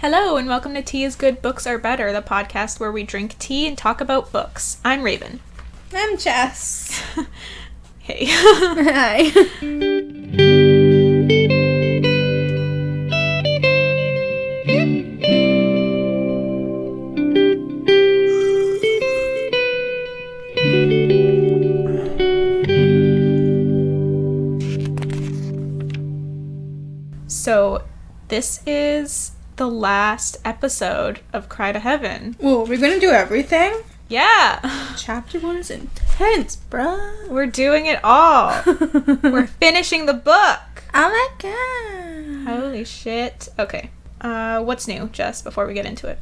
Hello, and welcome to Tea is Good, Books Are Better, the podcast where we drink tea and talk about books. I'm Raven. I'm Jess. Hey. Hi. So, this is the last episode of Cry to Heaven. Oh, we're gonna do everything? Yeah! Chapter 1 is intense, bruh. We're doing it all. We're finishing the book. Oh my god. Holy shit. Okay. What's new, Jess, before we get into it?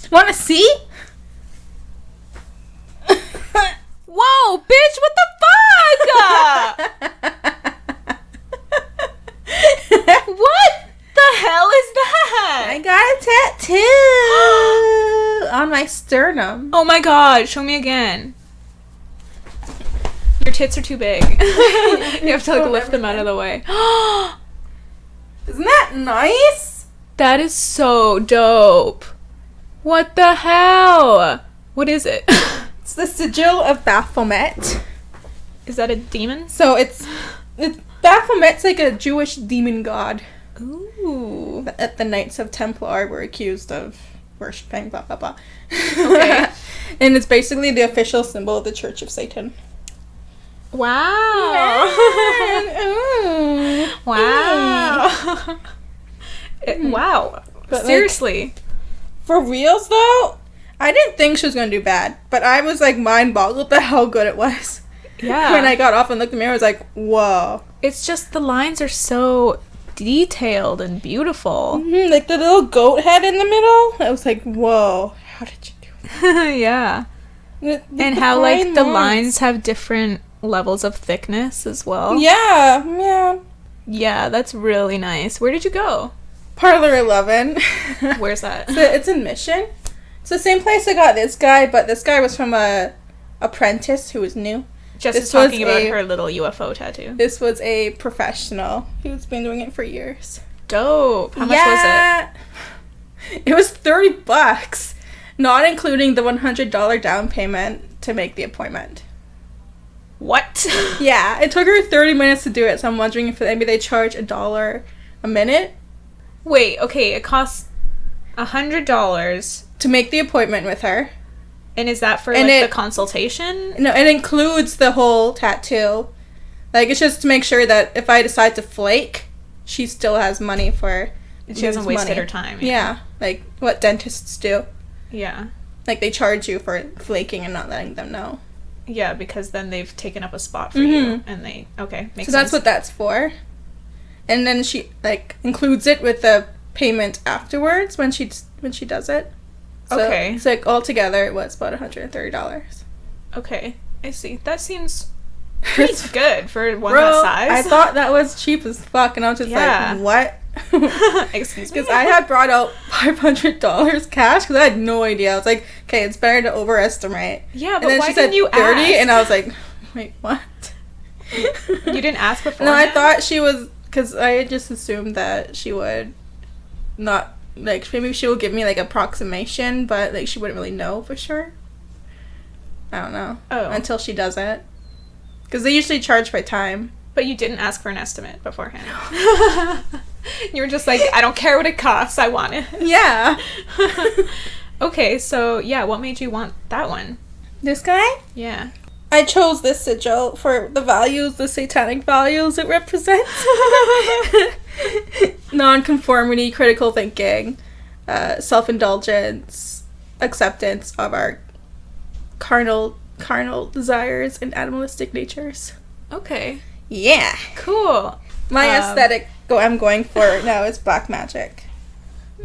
Wanna see? Whoa, bitch, what the fuck? What the hell is that? I got a tattoo on my sternum. Oh my god, show me again. Your tits are too big. You have to lift them out of the way. Isn't that nice? That is so dope. What the hell? What is it? It's the sigil of Baphomet. Is that a demon? So it's Baphomet's like a Jewish demon god. Ooh. That the Knights of Templar were accused of worshipping, blah, blah, blah. Okay. And it's basically the official symbol of the Church of Satan. Wow. Wow. Wow. But seriously. For reals, though, I didn't think she was going to do bad. But I was, mind-boggled at how good it was. Yeah. When I got off and looked in the mirror, I was like, whoa. It's just the lines are so detailed and beautiful. Mm-hmm, like the little goat head in the middle. I was like, whoa. How did you do that? Yeah. And how, the lines have different levels of thickness as well. Yeah. Yeah, that's really nice. Where did you go? Parlor 11. Where's that? So it's in Mission. It's the same place I got this guy, but this guy was from a apprentice who was new. Jess is talking about her little UFO tattoo. This was a professional who's been doing it for years. Dope. How much was it? It was $30, not including the $100 down payment to make the appointment. What? Yeah, it took her 30 minutes to do it, so I'm wondering if maybe they charge $1 a minute. Wait, okay, it costs $100 to make the appointment with her. And is that for, the consultation? No, it includes the whole tattoo. It's just to make sure that if I decide to flake, she still has money for... She hasn't wasted her time. Yeah, what dentists do. Yeah. They charge you for flaking and not letting them know. Yeah, because then they've taken up a spot for you, and they... Okay, makes sense. So that's what that's for. And then she, includes it with the payment afterwards when she does it. So okay. It's altogether it was about $130. Okay, I see. That seems pretty good for one that size. I thought that was cheap as fuck, and I was just what? Excuse me? Because I had brought out $500 cash because I had no idea. I was like, okay, it's better to overestimate. Yeah, but and then why she said didn't you 30, ask? and I was like, wait, what? You didn't ask before? No, I thought she was, because I just assumed that she would not, maybe she would give me, approximation, but, she wouldn't really know for sure. I don't know. Oh. Until she does it. Because they usually charge by time. But you didn't ask for an estimate beforehand. You were just like, I don't care what it costs, I want it. Yeah. Okay, so, yeah, what made you want that one? This guy? Yeah. I chose this sigil for the values, the satanic values it represents. Non-conformity, critical thinking, self-indulgence, acceptance of our carnal desires and animalistic natures. Okay. Yeah. Cool. My aesthetic I'm going for now is black magic.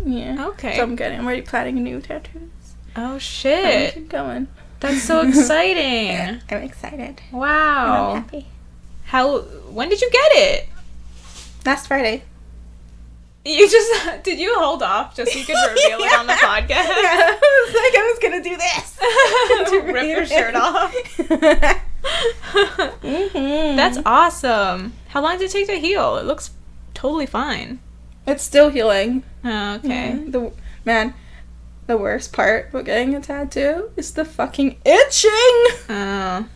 Yeah. Okay. So I'm already planning new tattoos. Oh, shit. Keep going. That's so exciting. Yeah, I'm excited. Wow. And I'm happy. When did you get it? Last Friday. You did you hold off just so you could reveal it on the podcast? Yeah, I was gonna do this. Rip your shirt off. Mm-hmm. That's awesome. How long did it take to heal? It looks totally fine. It's still healing. Oh, okay. The worst part about getting a tattoo is the fucking itching. Oh.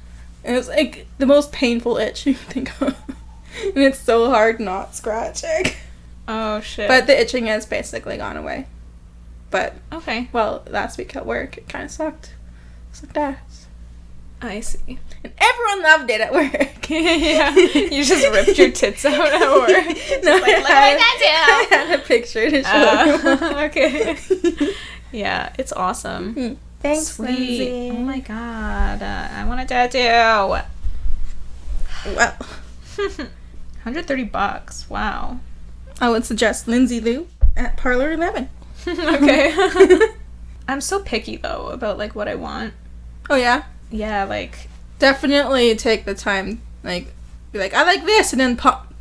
It's like the most painful itch you can think of. And it's so hard not scratching. Oh, shit. But the itching has basically gone away. But, okay. well, last week at work, it kind of sucked. Sucked ass. I see. And everyone loved it at work. Yeah. You just ripped your tits out at work. No, Like, look at my tattoo. I had a picture to show you. Okay. Yeah, it's awesome. Thanks, Sweet. Lindsay. Oh my god. I want a tattoo. Well. $130. Wow. I would suggest Lindsay Lou at Parlor 11. Okay. I'm so picky, though, about, like, what I want. Oh, yeah? Yeah, like... Definitely take the time, like, be like, I like this, and then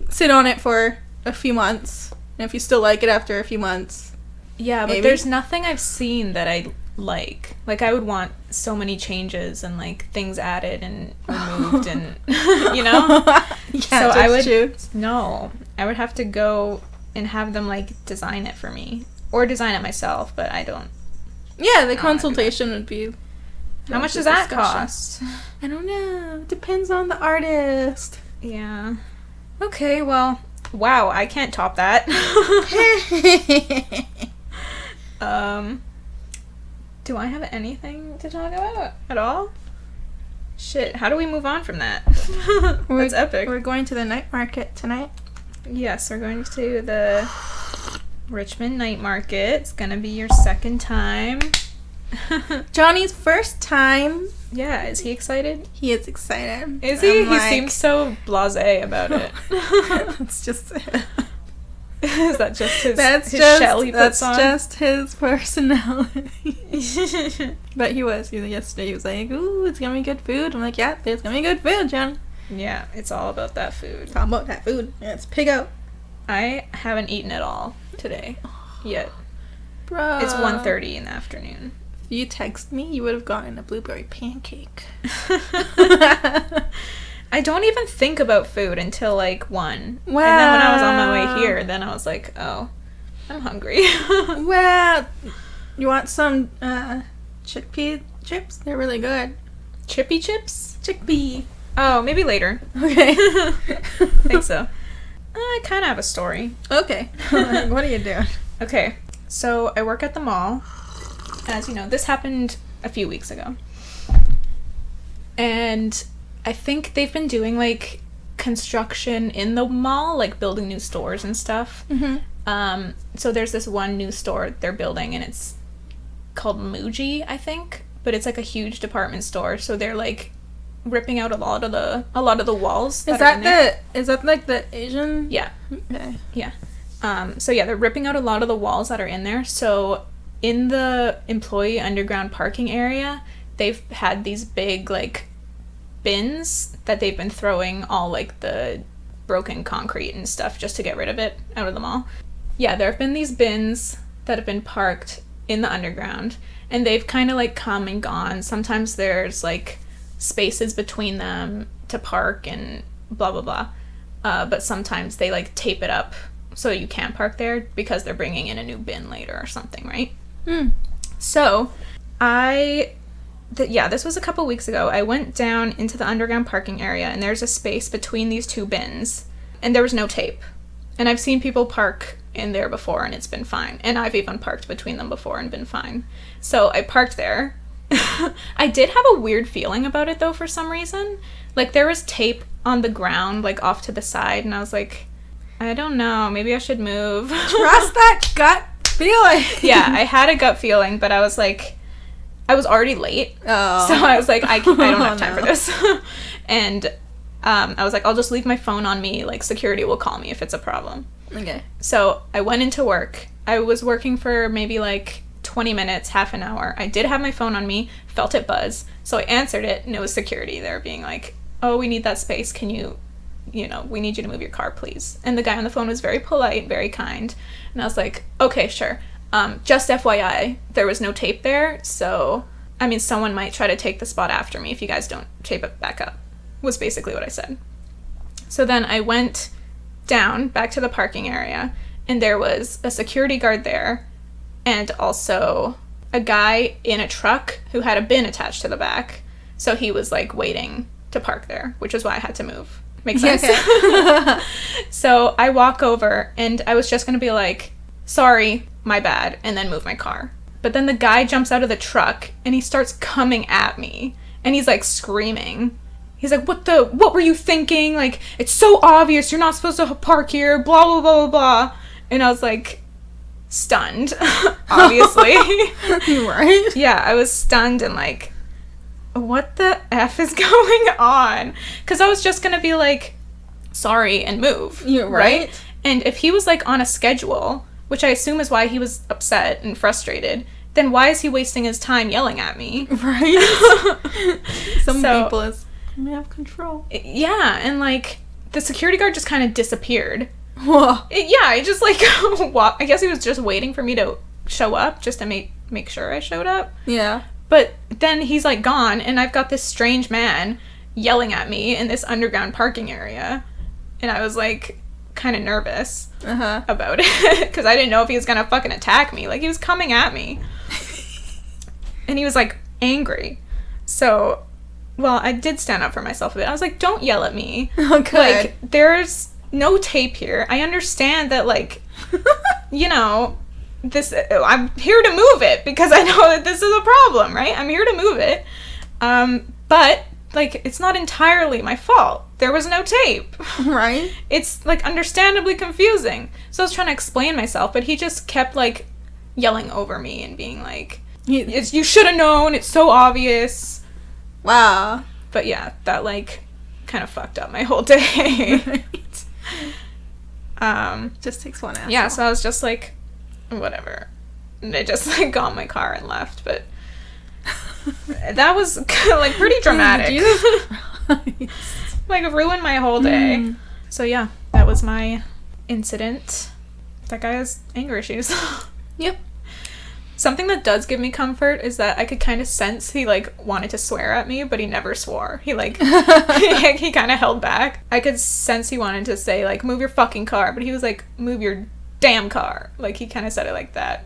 sit on it for a few months. And if you still like it after a few months... Yeah, but maybe. there's nothing I've seen that I like. Like, I would want so many changes and, like, things added and removed and, you know? Yeah, so I would... choose. No. I would have to go and have them, like, design it for me. Or design it myself, but I don't... Yeah, the consultation would be... How much does that cost? I don't know. It depends on the artist. Yeah. Okay, well... Wow, I can't top that. Do I have anything to talk about at all? Shit, how do we move on from that? That's epic. We're going to the night market tonight. Yes, we're going to the Richmond night market. It's gonna be your second time. Johnny's first time. Yeah, is he excited? He is excited. Is he? He seems so blasé about it. That's just Is that just his shell he puts on? That's just his personality. But he was yesterday. He was like, "Ooh, it's gonna be good food." I'm like, "Yeah, there's gonna be good food, John." Yeah, it's all about that food. It's all about that food. Yeah, it's pig out. I haven't eaten at all today yet. Bro, It's 1:30 in the afternoon. If you text me, you would have gotten a blueberry pancake. I don't even think about food until like 1. Wow. And then when I was on my way here, then I was like, oh, I'm hungry. Well, you want some chickpea chips? They're really good. Chippy chips? Chickpea. Oh, maybe later. Okay. Think so. I kind of have a story. Okay. Like, what are you doing? Okay, so I work at the mall. As you know, this happened a few weeks ago. And I think they've been doing, like, construction in the mall, like, building new stores and stuff. Mm-hmm. So there's this one new store they're building, and it's called Muji, I think. But it's, like, a huge department store, so they're, like, ripping out a lot of the walls. Is that like the Asian? Yeah. Okay. Yeah. So yeah, they're ripping out a lot of the walls that are in there. So in the employee underground parking area, they've had these big, like, bins that they've been throwing all, like, the broken concrete and stuff just to get rid of it out of the mall. Yeah, there have been these bins that have been parked in the underground, and they've kind of, like, come and gone. Sometimes there's, like, spaces between them to park and blah, blah, blah. But sometimes they, like, tape it up so you can't park there because they're bringing in a new bin later or something, right? So, this was a couple weeks ago. I went down into the underground parking area, and there's a space between these two bins, and there was no tape. And I've seen people park in there before, and it's been fine. And I've even parked between them before and been fine. So I parked there. I did have a weird feeling about it, though, for some reason. Like, there was tape on the ground, like, off to the side, and I was like, I don't know, maybe I should move. Trust that gut feeling. Yeah, I had a gut feeling, but I was like, I was already late. Oh. So I was like, I don't have time for this. And I was like, I'll just leave my phone on me, like, security will call me if it's a problem. Okay. So I went into work. I was working for maybe, like, 20 minutes, half an hour. I did have my phone on me, felt it buzz, so I answered it, and it was security. They were being like, oh, we need that space, can you know, we need you to move your car, please. And the guy on the phone was very polite, very kind, and I was like, okay, sure. Just FYI, there was no tape there, so, I mean, someone might try to take the spot after me if you guys don't tape it back up, was basically what I said. So then I went down, back to the parking area, and there was a security guard there, and also a guy in a truck who had a bin attached to the back. So he was, like, waiting to park there, which is why I had to move. Makes sense? Okay. So I walk over, and I was just going to be like, sorry, my bad, and then move my car. But then the guy jumps out of the truck, and he starts coming at me, and he's, like, screaming. He's like, what were you thinking? Like, it's so obvious, you're not supposed to park here, blah, blah, blah, blah, blah. And I was, like, stunned, obviously. Right? Yeah, I was stunned and, like, what the F is going on? Because I was just going to be like, sorry, and move. You're right. And if he was, like, on a schedule, which I assume is why he was upset and frustrated, then why is he wasting his time yelling at me? Right? Some people may have control. Yeah, and, like, the security guard just kind of disappeared. Whoa. Yeah, he just, like, I guess he was just waiting for me to show up just to make sure I showed up. Yeah. But then he's, like, gone, and I've got this strange man yelling at me in this underground parking area. And I was, like, kind of nervous about it. Because I didn't know if he was going to fucking attack me. Like, he was coming at me. And he was, like, angry. So, well, I did stand up for myself a bit. I was like, don't yell at me. Oh, good. Like, there's no tape here. I understand that, like, you know... I'm here to move it because I know that this is a problem, right? I'm here to move it. But, like, it's not entirely my fault. There was no tape. Right. It's, like, understandably confusing. So I was trying to explain myself, but he just kept, like, yelling over me and being like, you should have known, it's so obvious. Wow. But yeah, that, like, kind of fucked up my whole day. Just takes one asshole. Yeah, so I was just like, whatever. And I just, like, got in my car and left, but that was, like, pretty dramatic. Like, it ruined my whole day. So, yeah, that was my incident. That guy has anger issues. Yep. Something that does give me comfort is that I could kind of sense he, like, wanted to swear at me, but he never swore. He, like, he kind of held back. I could sense he wanted to say, like, move your fucking car, but he was like, move your damn car. Like, he kind of said it like that.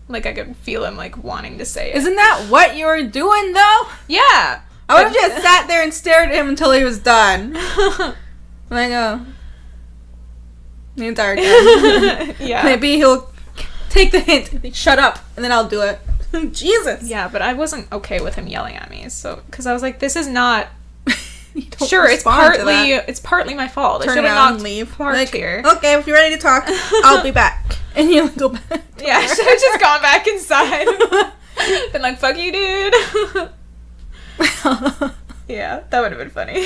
Like, I could feel him, like, wanting to say it. Isn't that what you were doing, though? Yeah. I would have just sat there and stared at him until he was done. And I go, the entire time. Yeah. Maybe he'll take the hint, shut up, and then I'll do it. Jesus. Yeah, but I wasn't okay with him yelling at me, so, because I was like, this is not... Sure, it's partly my fault. Turn I should have around not and leave. parked like, here. Okay, if you're ready to talk, I'll be back. And you go back. Yeah, I should have just gone back inside. Been like, fuck you, dude. Yeah, that would have been funny.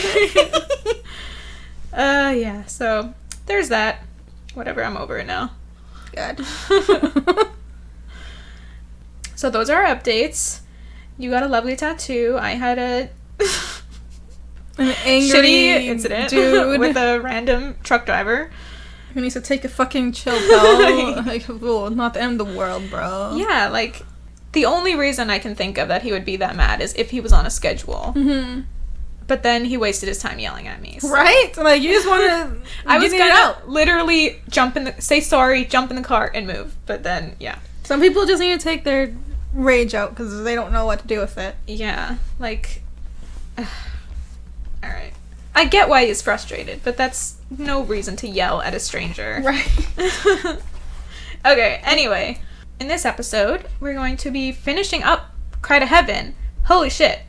Yeah, so there's that. Whatever, I'm over it now. Good. So those are our updates. You got a lovely tattoo. I had an angry shitty incident dude with a random truck driver who needs to take a fucking chill pill. Like, oh, not the end of the world, bro. Yeah, like, the only reason I can think of that he would be that mad is if he was on a schedule. Mm-hmm. But then he wasted his time yelling at me. So. Right? Like, you just want to I was gonna literally say sorry, jump in the car, and move. But then, yeah. Some people just need to take their rage out because they don't know what to do with it. Yeah, like... Alright. I get why he's frustrated, but that's no reason to yell at a stranger. Right. Okay, anyway. In this episode, we're going to be finishing up Cry to Heaven. Holy shit.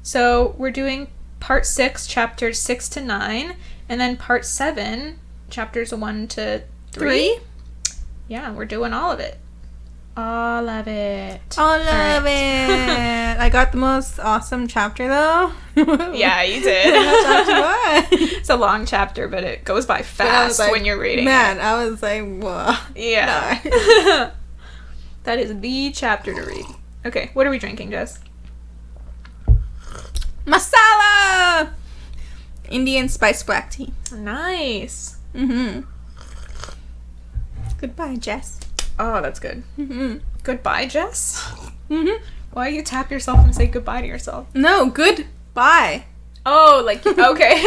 So, we're doing part 6, chapters 6 to 9, and then part 7, chapters 1 to 3. Yeah, we're doing all of it. All of it. All of it. I got the most awesome chapter, though. Yeah, you did. It's a long chapter, but it goes by fast when you're reading man, it. I was like, whoa. Yeah. That is the chapter to read. Okay, what are we drinking, Jess? Masala! Indian spice black tea. Nice. Mm-hmm. Goodbye, Jess. Oh, that's good. Mm-hmm. Goodbye, Jess? Mm-hmm. Why you tap yourself and say goodbye to yourself? No, goodbye. Oh, like, okay.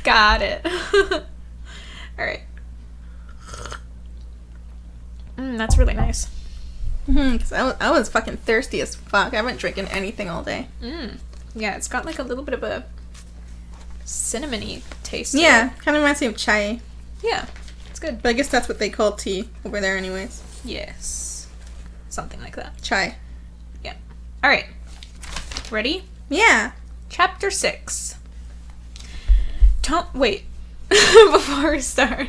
Got it. Alright. That's really nice. Because I was fucking thirsty as fuck. I haven't drinking anything all day. Yeah, it's got like a little bit of a cinnamony taste to Yeah, it. kind of reminds me of chai. Yeah, it's good. But I guess that's what they call tea over there anyways. Yes. Something like that. Chai. Yeah. Alright. Ready? Yeah. Chapter 6. Wait. Before we start.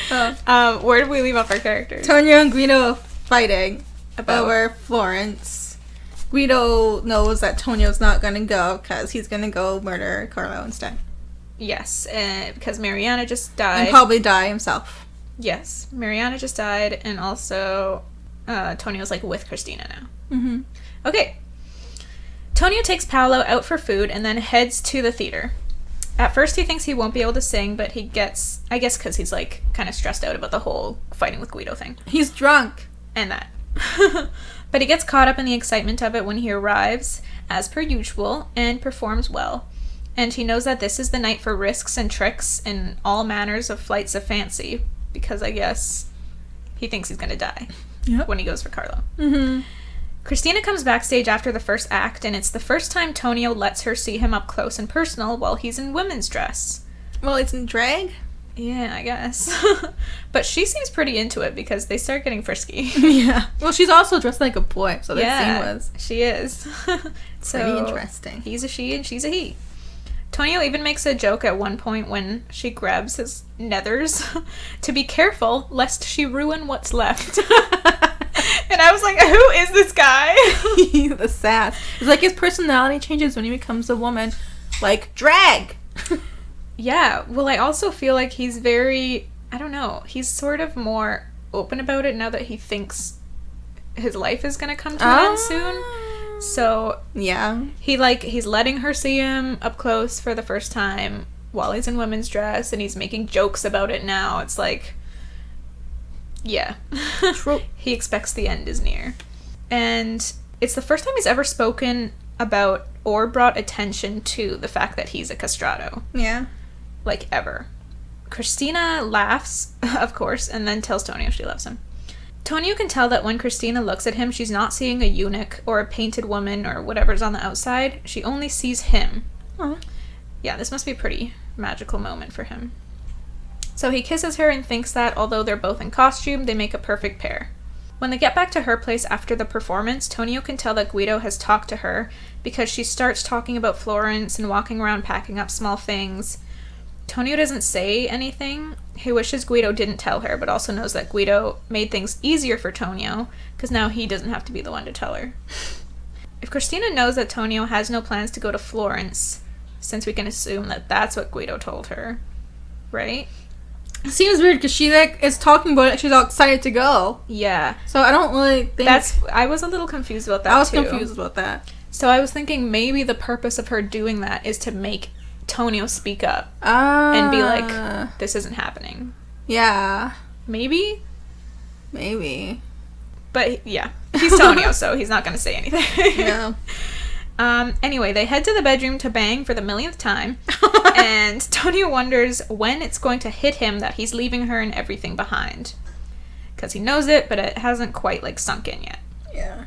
Where did we leave off our characters? Tonio and Guido fighting About? over Florence. Guido knows that Tonio's not gonna go because he's gonna go murder Carlo instead. Yes, because Mariana just died. And probably die himself. Yes, Mariana just died, and also Tonio's like with Christina now. Mm-hmm. Okay. Tonio takes Paolo out for food and then heads to the theater. At first he thinks he won't be able to sing, but he gets, I guess because he's like kind of stressed out about the whole fighting with Guido thing. He's drunk. And that. But he gets caught up in the excitement of it when he arrives, as per usual, and performs well. And he knows that this is the night for risks and tricks and all manners of flights of fancy, because I guess he thinks he's gonna die when he goes for Carlo. Mm-hmm. Christina comes backstage after the first act, and it's the first time Tonio lets her see him up close and personal while he's in women's dress. Well, it's in drag? Yeah, I guess. But she seems pretty into it because they start getting frisky. Yeah. Well, she's also dressed like a boy, so that scene was she is. So pretty interesting. He's a she and she's a he. Tonio even makes a joke at one point when she grabs his nethers to be careful lest she ruin what's left. And I was like, who is this guy? The sass. It's like his personality changes when he becomes a woman. Like, drag! Yeah, well, I also feel like he's very, I don't know, he's sort of more open about it now that he thinks his life is going to come to an end soon. So, yeah. He's letting her see him up close for the first time while he's in women's dress, and he's making jokes about it now. It's like, yeah. True. He expects the end is near. And it's the first time he's ever spoken about or brought attention to the fact that he's a castrato. Yeah. Like, ever. Christina laughs, of course, and then tells Tonio she loves him. Tonio can tell that when Christina looks at him, she's not seeing a eunuch or a painted woman or whatever's on the outside. She only sees him. Aww. Yeah, this must be a pretty magical moment for him. So he kisses her and thinks that, although they're both in costume, they make a perfect pair. When they get back to her place after the performance, Tonio can tell that Guido has talked to her because she starts talking about Florence and walking around packing up small things. Tonio doesn't say anything. He wishes Guido didn't tell her, but also knows that Guido made things easier for Tonio because now he doesn't have to be the one to tell her. If Christina knows that Tonio has no plans to go to Florence, since we can assume that that's what Guido told her, right? It seems weird because she is talking about it. She's all excited to go. Yeah. So I don't really think I was a little confused about that. I was too. confused about that. So I was thinking maybe the purpose of her doing that is to make Tonio speak up and be like, "This isn't happening." Yeah. Maybe. But yeah, he's Tonio, so he's not going to say anything. Yeah. Anyway, they head to the bedroom to bang for the millionth time, and Tonio wonders when it's going to hit him that he's leaving her and everything behind. Because he knows it, but it hasn't quite, sunk in yet. Yeah.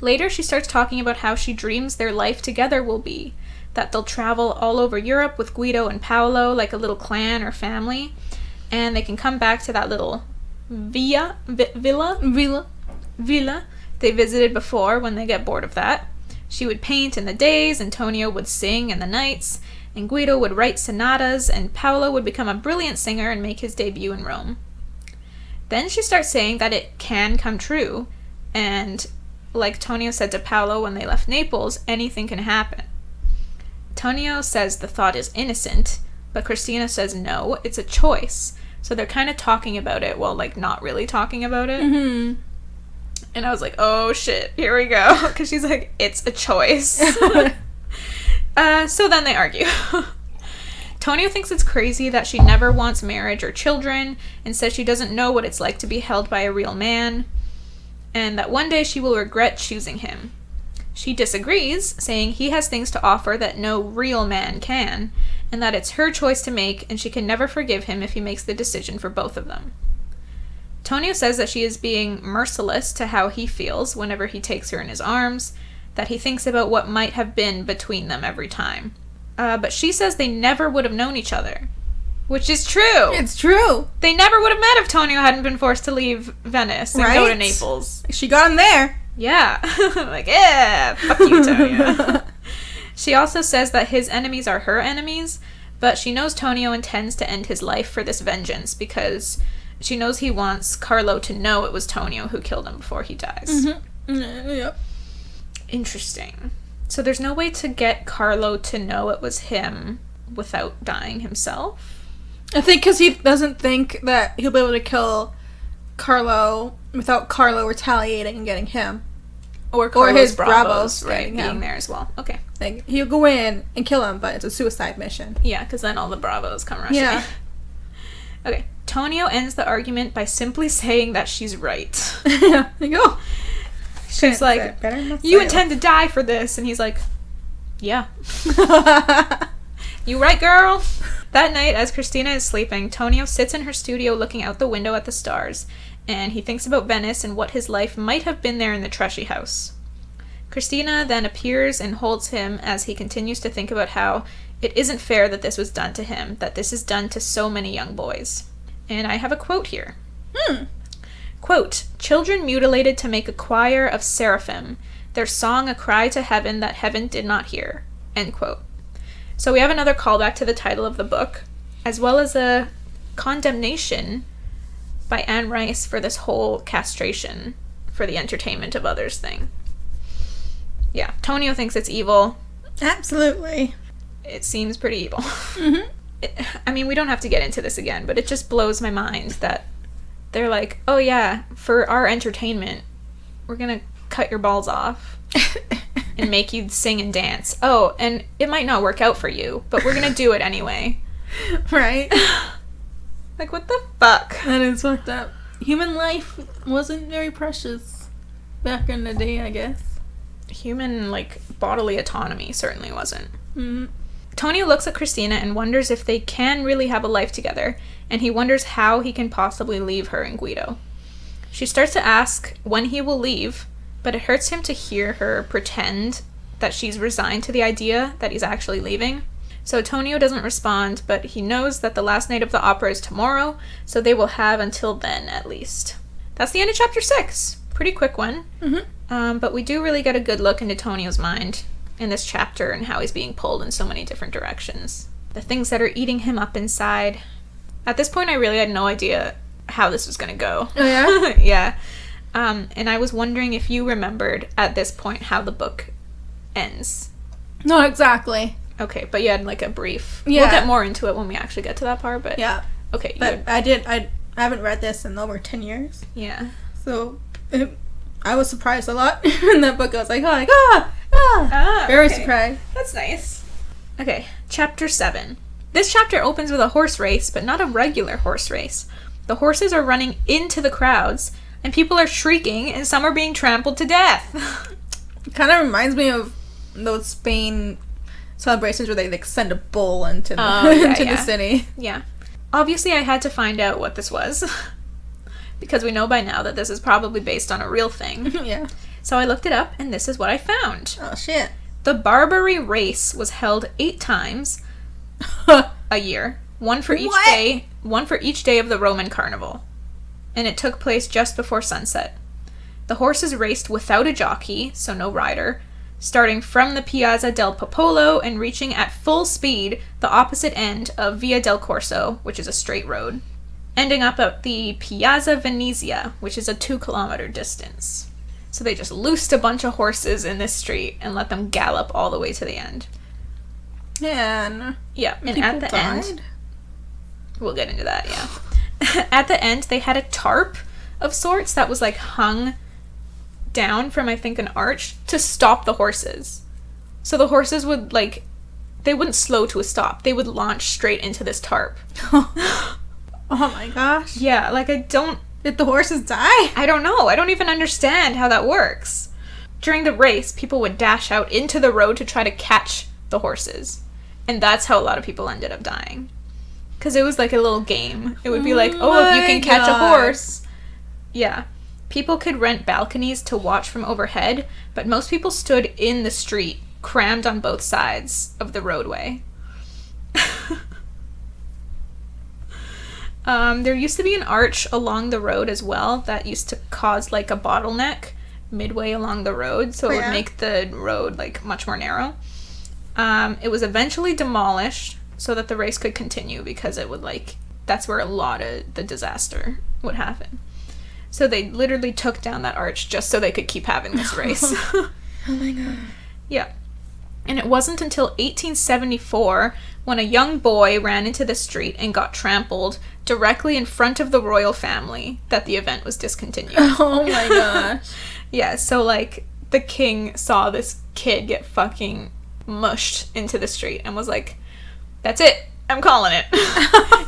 Later, she starts talking about how she dreams their life together will be, that they'll travel all over Europe with Guido and Paolo like a little clan or family, and they can come back to that little villa they visited before when they get bored of that. She would paint in the days, and Tonio would sing in the nights, and Guido would write sonatas, and Paolo would become a brilliant singer and make his debut in Rome. Then she starts saying that it can come true, and like Tonio said to Paolo when they left Naples, anything can happen. Tonio says the thought is innocent, but Christina says no, it's a choice. So they're kind of talking about it while, not really talking about it. Mm-hmm. And I was like, oh shit, here we go. Because she's like, it's a choice. So then they argue. Tonio thinks it's crazy that she never wants marriage or children, and says she doesn't know what it's like to be held by a real man, and that one day she will regret choosing him. She disagrees, saying he has things to offer that no real man can, and that it's her choice to make, and she can never forgive him if he makes the decision for both of them. Tonio says that she is being merciless to how he feels whenever he takes her in his arms, that he thinks about what might have been between them every time. But she says they never would have known each other. Which is true. It's true. They never would have met if Tonio hadn't been forced to leave Venice and go to Naples. She got him there. Yeah. Like, yeah, fuck you, Tonio. She also says that his enemies are her enemies, but she knows Tonio intends to end his life for this vengeance because she knows he wants Carlo to know it was Tonio who killed him before he dies. Mm-hmm. Yep. Interesting. So there's no way to get Carlo to know it was him without dying himself? I think because he doesn't think that he'll be able to kill Carlo without Carlo retaliating and getting him. Or his Bravos, right, being there as well. Okay. Like, he'll go in and kill him, but it's a suicide mission. Yeah, because then all the Bravos come rushing. Yeah. Okay. Tonio ends the argument by simply saying that she's right. There you go. She's like, you intend to die for this. And he's like, yeah. You right, girl? That night, as Christina is sleeping, Tonio sits in her studio looking out the window at the stars, and he thinks about Venice and what his life might have been there in the Tresci house. Christina then appears and holds him as he continues to think about how it isn't fair that this was done to him, that this is done to so many young boys. And I have a quote here. Quote, "Children mutilated to make a choir of seraphim, their song a cry to heaven that heaven did not hear." End quote. So we have another callback to the title of the book, as well as a condemnation by Anne Rice for this whole castration for the entertainment of others thing. Yeah, Tonio thinks it's evil. Absolutely. It seems pretty evil. I mean, we don't have to get into this again, but it just blows my mind that they're like, oh yeah, for our entertainment, we're gonna cut your balls off. And make you sing and dance. Oh, and it might not work out for you, but we're gonna do it anyway. Right? Like, what the fuck? That is fucked up. Human life wasn't very precious back in the day, I guess. Human, like, bodily autonomy certainly wasn't. Mm-hmm. Tonio looks at Christina and wonders if they can really have a life together, and he wonders how he can possibly leave her and Guido. She starts to ask when he will leave, but it hurts him to hear her pretend that she's resigned to the idea that he's actually leaving. So Tonio doesn't respond, but he knows that the last night of the opera is tomorrow, so they will have until then, at least. That's the end of chapter 6. Pretty quick one. But we do really get a good look into Tonio's mind in this chapter and how he's being pulled in so many different directions. The things that are eating him up inside. At this point, I really had no idea how this was going to go. Oh, yeah? Yeah. And I was wondering if you remembered at this point how the book ends. Not exactly. Okay, but you had like a brief. Yeah. We'll get more into it when we actually get to that part, but yeah. Okay. But I haven't read this in over 10 years. Yeah. So I was surprised a lot in that book. I was like, very okay. surprised. That's nice. Okay, chapter 7. This chapter opens with a horse race, but not a regular horse race. The horses are running into the crowds, and people are shrieking, and some are being trampled to death. It kind of reminds me of those Spain celebrations where they like send a bull into the city. Yeah. Obviously, I had to find out what this was, because we know by now that this is probably based on a real thing. Yeah. So I looked it up, and this is what I found. Oh, shit. The Barbary race was held 8 times a year, one for each day of the Roman carnival. And it took place just before sunset. The horses raced without a jockey, so no rider, starting from the Piazza del Popolo and reaching at full speed the opposite end of Via del Corso, which is a straight road, ending up at the Piazza Venezia, which is a 2-kilometer distance. So they just loosed a bunch of horses in this street and let them gallop all the way to the end. Man. Yeah, and at the end... We'll get into that, yeah. At the end, they had a tarp of sorts that was, like, hung down from, I think, an arch to stop the horses. So the horses would, like... They wouldn't slow to a stop. They would launch straight into this tarp. Oh my gosh. Yeah, like, Did the horses die? I don't know. I don't even understand how that works. During the race, people would dash out into the road to try to catch the horses. And that's how a lot of people ended up dying. Because it was like a little game. It would be like, if you can catch a horse, Yeah. People could rent balconies to watch from overhead, but most people stood in the street, crammed on both sides of the roadway. There used to be an arch along the road as well that used to cause like a bottleneck midway along the road, so it would make the road like much more narrow. It was eventually demolished so that the race could continue, because it would like, that's where a lot of the disaster would happen. So they literally took down that arch just so they could keep having this race. Oh my god. Yeah. And it wasn't until 1874 when a young boy ran into the street and got trampled directly in front of the royal family that the event was discontinued. Oh my gosh. Yeah, so like the king saw this kid get fucking mushed into the street and was like, that's it. I'm calling it.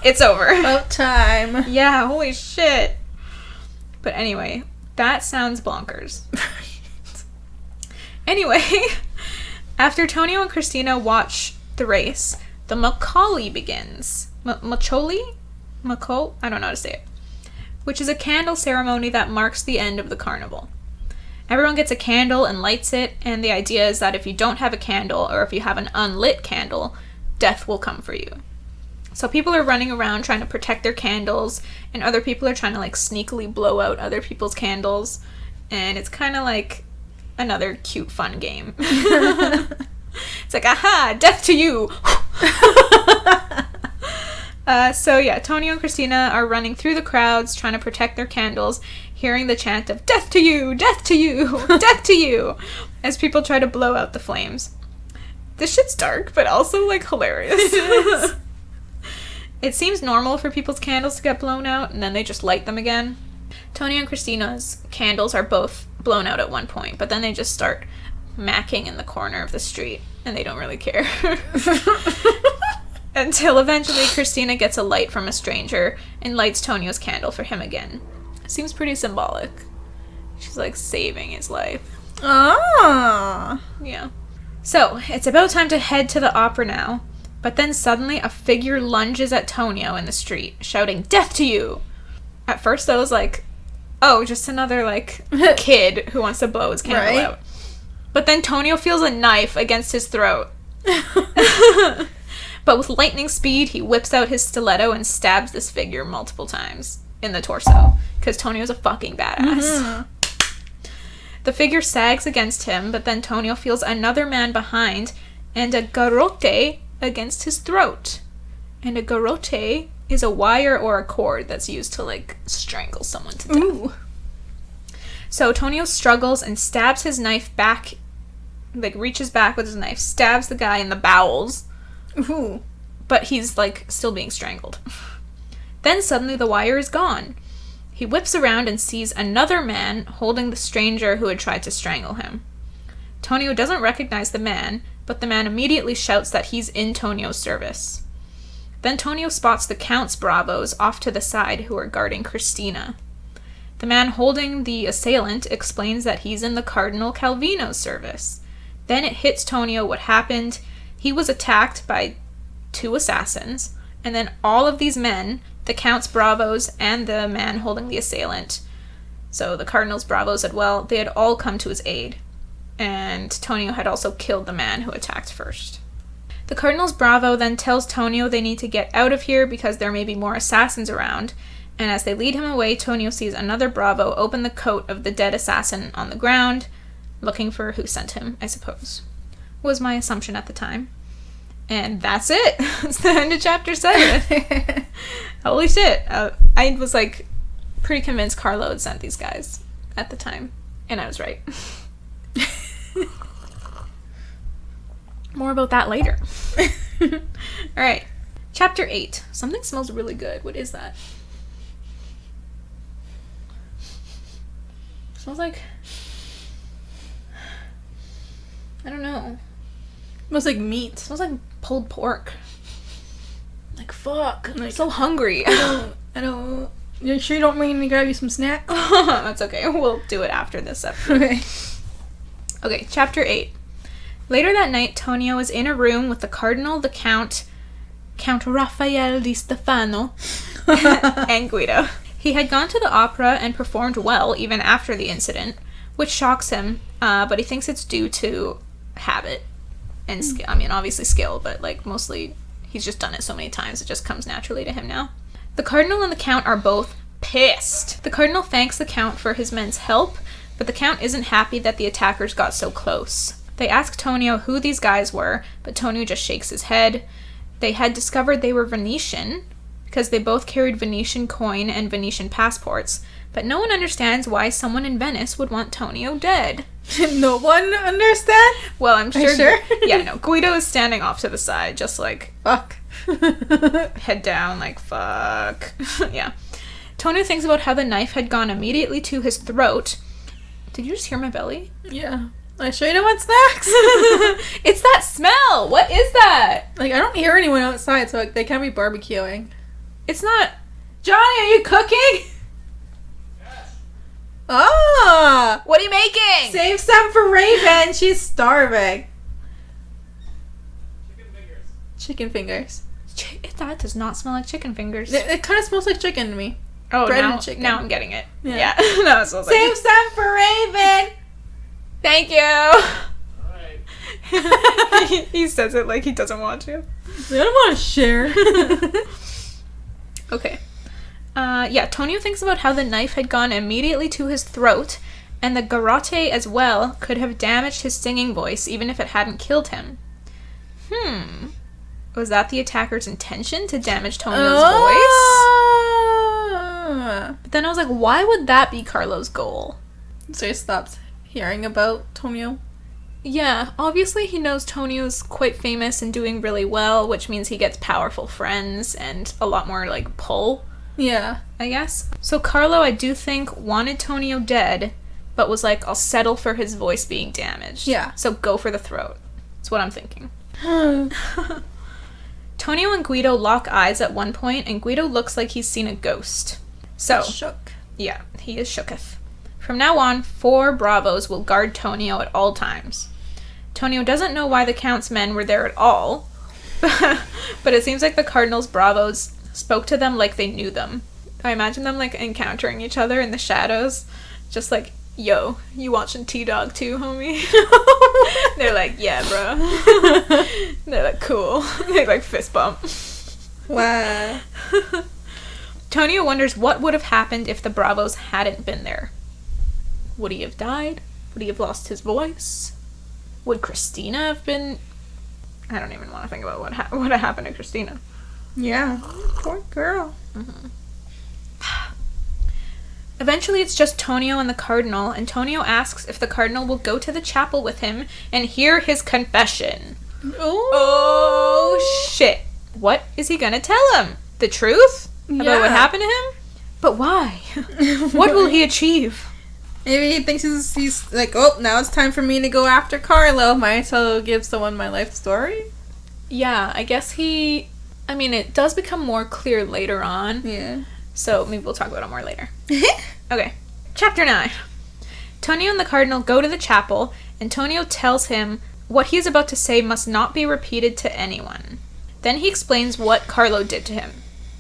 It's over. About time. Yeah, holy shit. But anyway, that sounds bonkers. Anyway, after Tonio and Christina watch the race, the Macaulay begins. Macaulay? I don't know how to say it. Which is a candle ceremony that marks the end of the carnival. Everyone gets a candle and lights it, and the idea is that if you don't have a candle, or if you have an unlit candle, death will come for you. So people are running around trying to protect their candles, and other people are trying to like sneakily blow out other people's candles, and it's kind of like another cute fun game. It's like, aha, death to you. So yeah, Tonio and Christina are running through the crowds trying to protect their candles, hearing the chant of death to you, death to you, death to you, as people try to blow out the flames. This shit's dark, but also like hilarious. It seems normal for people's candles to get blown out, and then they just light them again. Tonio and Christina's candles are both blown out at one point, but then they just start macking in the corner of the street, and they don't really care. Until eventually Christina gets a light from a stranger and lights Tonio's candle for him again. Seems pretty symbolic. She's like saving his life. Ah. Yeah. So, it's about time to head to the opera now. But then suddenly a figure lunges at Tonio in the street, shouting, "Death to you!" At first I was like, oh, just another, like, kid who wants to blow his candle out. But then Tonio feels a knife against his throat. But with lightning speed, he whips out his stiletto and stabs this figure multiple times in the torso. Because Tonio's a fucking badass. Mm-hmm. The figure sags against him, but then Tonio feels another man behind and a garrote against his throat. And a garrote is a wire or a cord that's used to, like, strangle someone to death. Ooh. So Tonio struggles and stabs his knife back, like, reaches back with his knife, stabs the guy in the bowels. Ooh. But he's, like, still being strangled. Then suddenly the wire is gone. He whips around and sees another man holding the stranger who had tried to strangle him. Tonio doesn't recognize the man, but the man immediately shouts that he's in Tonio's service. Then Tonio spots the Count's bravos off to the side who are guarding Christina. The man holding the assailant explains that he's in the Cardinal Calvino's service. Then it hits Tonio what happened. He was attacked by 2 assassins, and then all of these men, the Count's bravos and the man holding the assailant, so the Cardinal's bravos as well, they had all come to his aid. And Tonio had also killed the man who attacked first. The Cardinal's bravo then tells Tonio they need to get out of here because there may be more assassins around, and as they lead him away, Tonio sees another bravo open the coat of the dead assassin on the ground, looking for who sent him, I suppose. Was my assumption at the time. And that's it. It's the end of chapter 7. Holy shit. I was, like, pretty convinced Carlo had sent these guys at the time, and I was right. More about that later. Alright. Chapter 8. Something smells really good. What is that? It smells like... I don't know. It smells like meat. It smells like pulled pork. Like, fuck. I'm so hungry. I don't... You sure you don't want me to grab you some snacks? That's okay. We'll do it after this episode. Okay. Okay, chapter 8. Later that night, Tonio is in a room with the Cardinal, the Count Raphael di Stefano, and Guido. He had gone to the opera and performed well even after the incident, which shocks him, but he thinks it's due to habit and skill. I mean, obviously skill, but like mostly he's just done it so many times it just comes naturally to him now. The Cardinal and the Count are both pissed. The Cardinal thanks the Count for his men's help, but the Count isn't happy that the attackers got so close. They ask Tonio who these guys were, but Tonio just shakes his head. They had discovered they were Venetian, because they both carried Venetian coin and Venetian passports, but no one understands why someone in Venice would want Tonio dead. No one understands? Well, I'm sure. Sure? Yeah, no. Guido is standing off to the side, just like, fuck. head down, like, fuck. Yeah. Tonio thinks about how the knife had gone immediately to his throat. Did you just hear my belly? Yeah. I sure you don't want snacks? It's that smell! What is that? Like, I don't hear anyone outside, so like, they can't be barbecuing. It's not... Johnny, are you cooking? Yes. Ah! What are you making? Save some for Raven. She's starving. Chicken fingers. Chicken fingers. That does not smell like chicken fingers. It kind of smells like chicken to me. Oh, bread now, and chicken. now I'm getting it. Yeah. No, it smells like... Save some for Raven. Thank you! Alright. He says it like he doesn't want to. I don't want to share. Okay. Yeah, Tonio thinks about how the knife had gone immediately to his throat, and the garrote as well could have damaged his singing voice even if it hadn't killed him. Was that the attacker's intention, to damage Tonio's voice? But then I was like, why would that be Carlo's goal? So he stops hearing about Tonio. Yeah, obviously he knows Tonio's quite famous and doing really well, which means he gets powerful friends and a lot more, like, pull, Yeah. I guess. So Carlo, I do think, wanted Tonio dead, but was like, I'll settle for his voice being damaged. Yeah. So go for the throat. That's what I'm thinking. Tonio and Guido lock eyes at one point, and Guido looks like he's seen a ghost. So, Shook. yeah, he is shooketh. From now on, 4 bravos will guard Tonio at all times. Tonio doesn't know why the Count's men were there at all, but it seems like the Cardinal's bravos spoke to them like they knew them. I imagine them, like, encountering each other in the shadows, just like, yo, you watching T-Dog too, homie? They're like, yeah, bro. They're like, cool. They, like, fist bump. Wow. Tonio wonders what would have happened if the bravos hadn't been there. Would he have died? Would he have lost his voice? Would Christina have been... I don't even want to think about what happened to Christina. Yeah. Poor girl. Eventually, it's just Tonio and the Cardinal, and Tonio asks if the Cardinal will go to the chapel with him and hear his confession. Oh, shit. What is he gonna tell him? The truth? About what happened to him? But why? What will he achieve? Maybe he thinks he's like, oh, now it's time for me to go after Carlo. Might as well give someone my life story. Yeah, I guess he... I mean, it does become more clear later on. Yeah. So maybe we'll talk about it more later. Okay. Chapter 9. Tonio and the Cardinal go to the chapel, and Tonio tells him what he is about to say must not be repeated to anyone. Then he explains what Carlo did to him.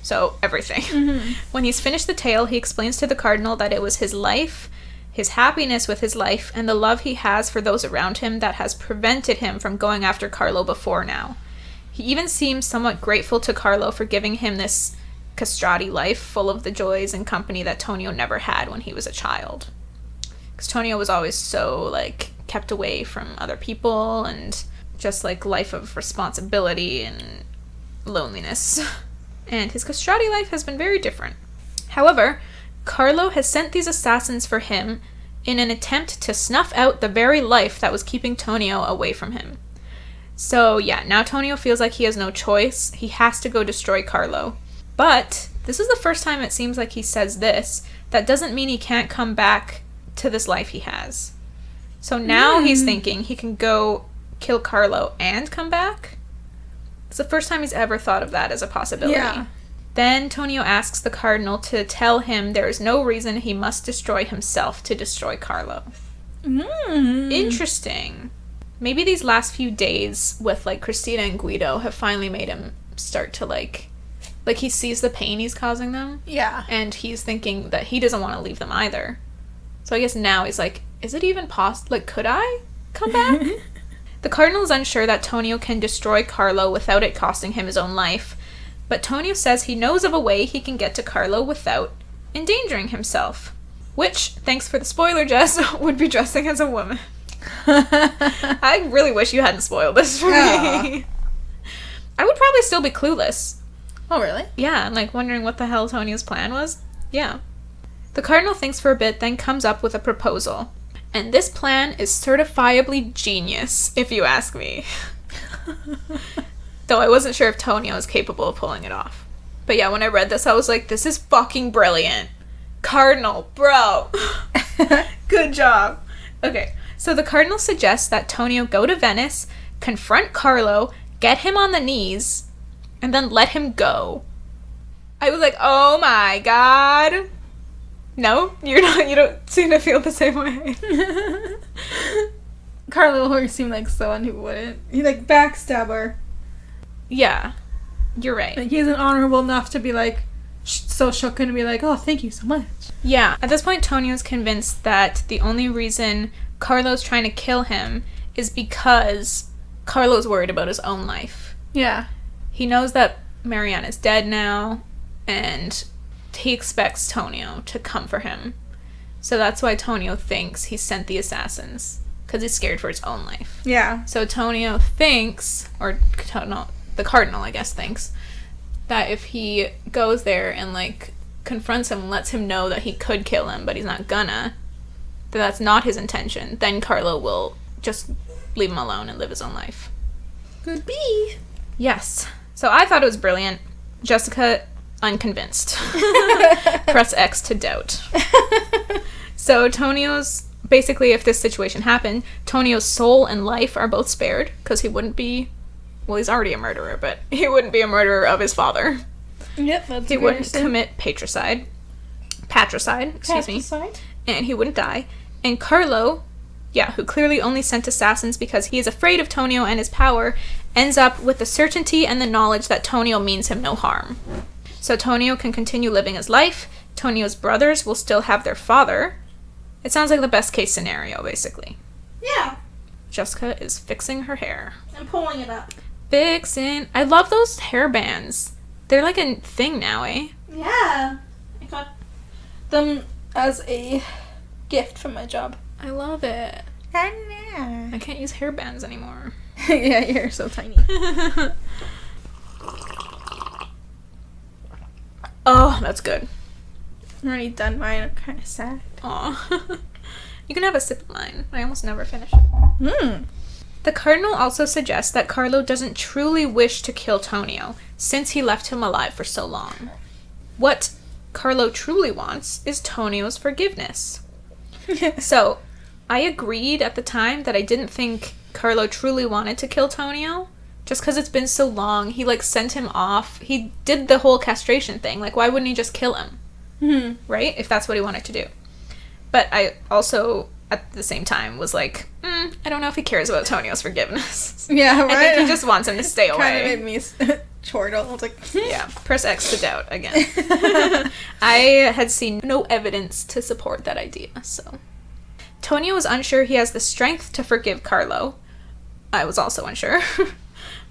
So, everything. Mm-hmm. When he's finished the tale, he explains to the Cardinal that it was his life, his happiness with his life, and the love he has for those around him that has prevented him from going after Carlo before now. He even seems somewhat grateful to Carlo for giving him this castrati life full of the joys and company that Tonio never had when he was a child. Because Tonio was always so, like, kept away from other people and just, like, life of responsibility and loneliness. And his castrati life has been very different. However, Carlo has sent these assassins for him in an attempt to snuff out the very life that was keeping Tonio away from him. So, yeah, now Tonio feels like he has no choice. He has to go destroy Carlo. But this is the first time it seems like he says this. That doesn't mean he can't come back to this life he has. So now he's thinking he can go kill Carlo and come back? It's the first time he's ever thought of that as a possibility. Yeah. Then Tonio asks the Cardinal to tell him there is no reason he must destroy himself to destroy Carlo. Interesting. Maybe these last few days with, like, Christina and Guido have finally made him start to, like, Like, he sees the pain he's causing them, Yeah. and he's thinking that he doesn't want to leave them either. So I guess now he's like, is it even possible? Like, could I come back? The Cardinal is unsure that Tonio can destroy Carlo without it costing him his own life, but Tonio says he knows of a way he can get to Carlo without endangering himself. Which, thanks for the spoiler, Jess, would be dressing as a woman. I really wish you hadn't spoiled this for me. I would probably still be clueless. Oh, really? Yeah, and like wondering what the hell Tonio's plan was. Yeah. The Cardinal thinks for a bit, then comes up with a proposal. And this plan is certifiably genius, if you ask me. Though I wasn't sure if Tonio is capable of pulling it off. But yeah, when I read this, I was like, this is fucking brilliant. Cardinal, bro. Good job. Okay, so the Cardinal suggests that Tonio go to Venice, confront Carlo, get him on the knees, and then let him go. I was like, oh my god. No? You don't seem to feel the same way. Carlo always seemed like someone who wouldn't. He's like backstabber. Yeah. You're right. Like, he isn't honorable enough to be like, so shook and be like, oh, thank you so much. Yeah. At this point, Tonio's convinced that the only reason Carlo's trying to kill him is because Carlo's worried about his own life. Yeah. He knows that Marianne is dead now, and he expects Tonio to come for him. So that's why Tonio thinks he sent the assassins, because he's scared for his own life. Yeah. So Tonio thinks, or no, the Cardinal, I guess, thinks, that if he goes there and, like, confronts him and lets him know that he could kill him, but he's not gonna, that that's not his intention, then Carlo will just leave him alone and live his own life. Could be. Yes. So I thought it was brilliant. Jessica, unconvinced. Press X to doubt. So Tonio's, basically, if this situation happened, Tonio's soul and life are both spared, because he wouldn't be, well, he's already a murderer, but he wouldn't be a murderer of his father. Yep, that's He wouldn't commit patricide, excuse me, and he wouldn't die. And Carlo, yeah, who clearly only sent assassins because he is afraid of Tonio and his power, ends up with the certainty and the knowledge that Tonio means him no harm. So Tonio can continue living his life. Tonio's brothers will still have their father. It sounds like the best case scenario, basically. Yeah. Jessica is fixing her hair. I'm pulling it up. Fixing. I love those hair bands. They're like a thing now, eh? Yeah. I got them as a gift from my job. I love it. Yeah, I can't use hair bands anymore. you're so tiny. Oh, that's good. I'm already done mine. I'm kind of sad. Aw. You can have a sip of mine. I almost never finish it. The Cardinal also suggests that Carlo doesn't truly wish to kill Tonio, since he left him alive for so long. What Carlo truly wants is Tonio's forgiveness. So, I agreed at the time that I didn't think Carlo truly wanted to kill Tonio, just because it's been so long. He, like, sent him off. He did the whole castration thing. Like, why wouldn't he just kill him? Right? If that's what he wanted to do. But I also, at the same time, was like, I don't know if he cares about Tonio's forgiveness. Yeah, right? I think he just wants him to stay away. Kind of made me chortle. I was like, Yeah, press X to doubt again. I had seen no evidence to support that idea, so. Tonio is unsure he has the strength to forgive Carlo. I was also unsure.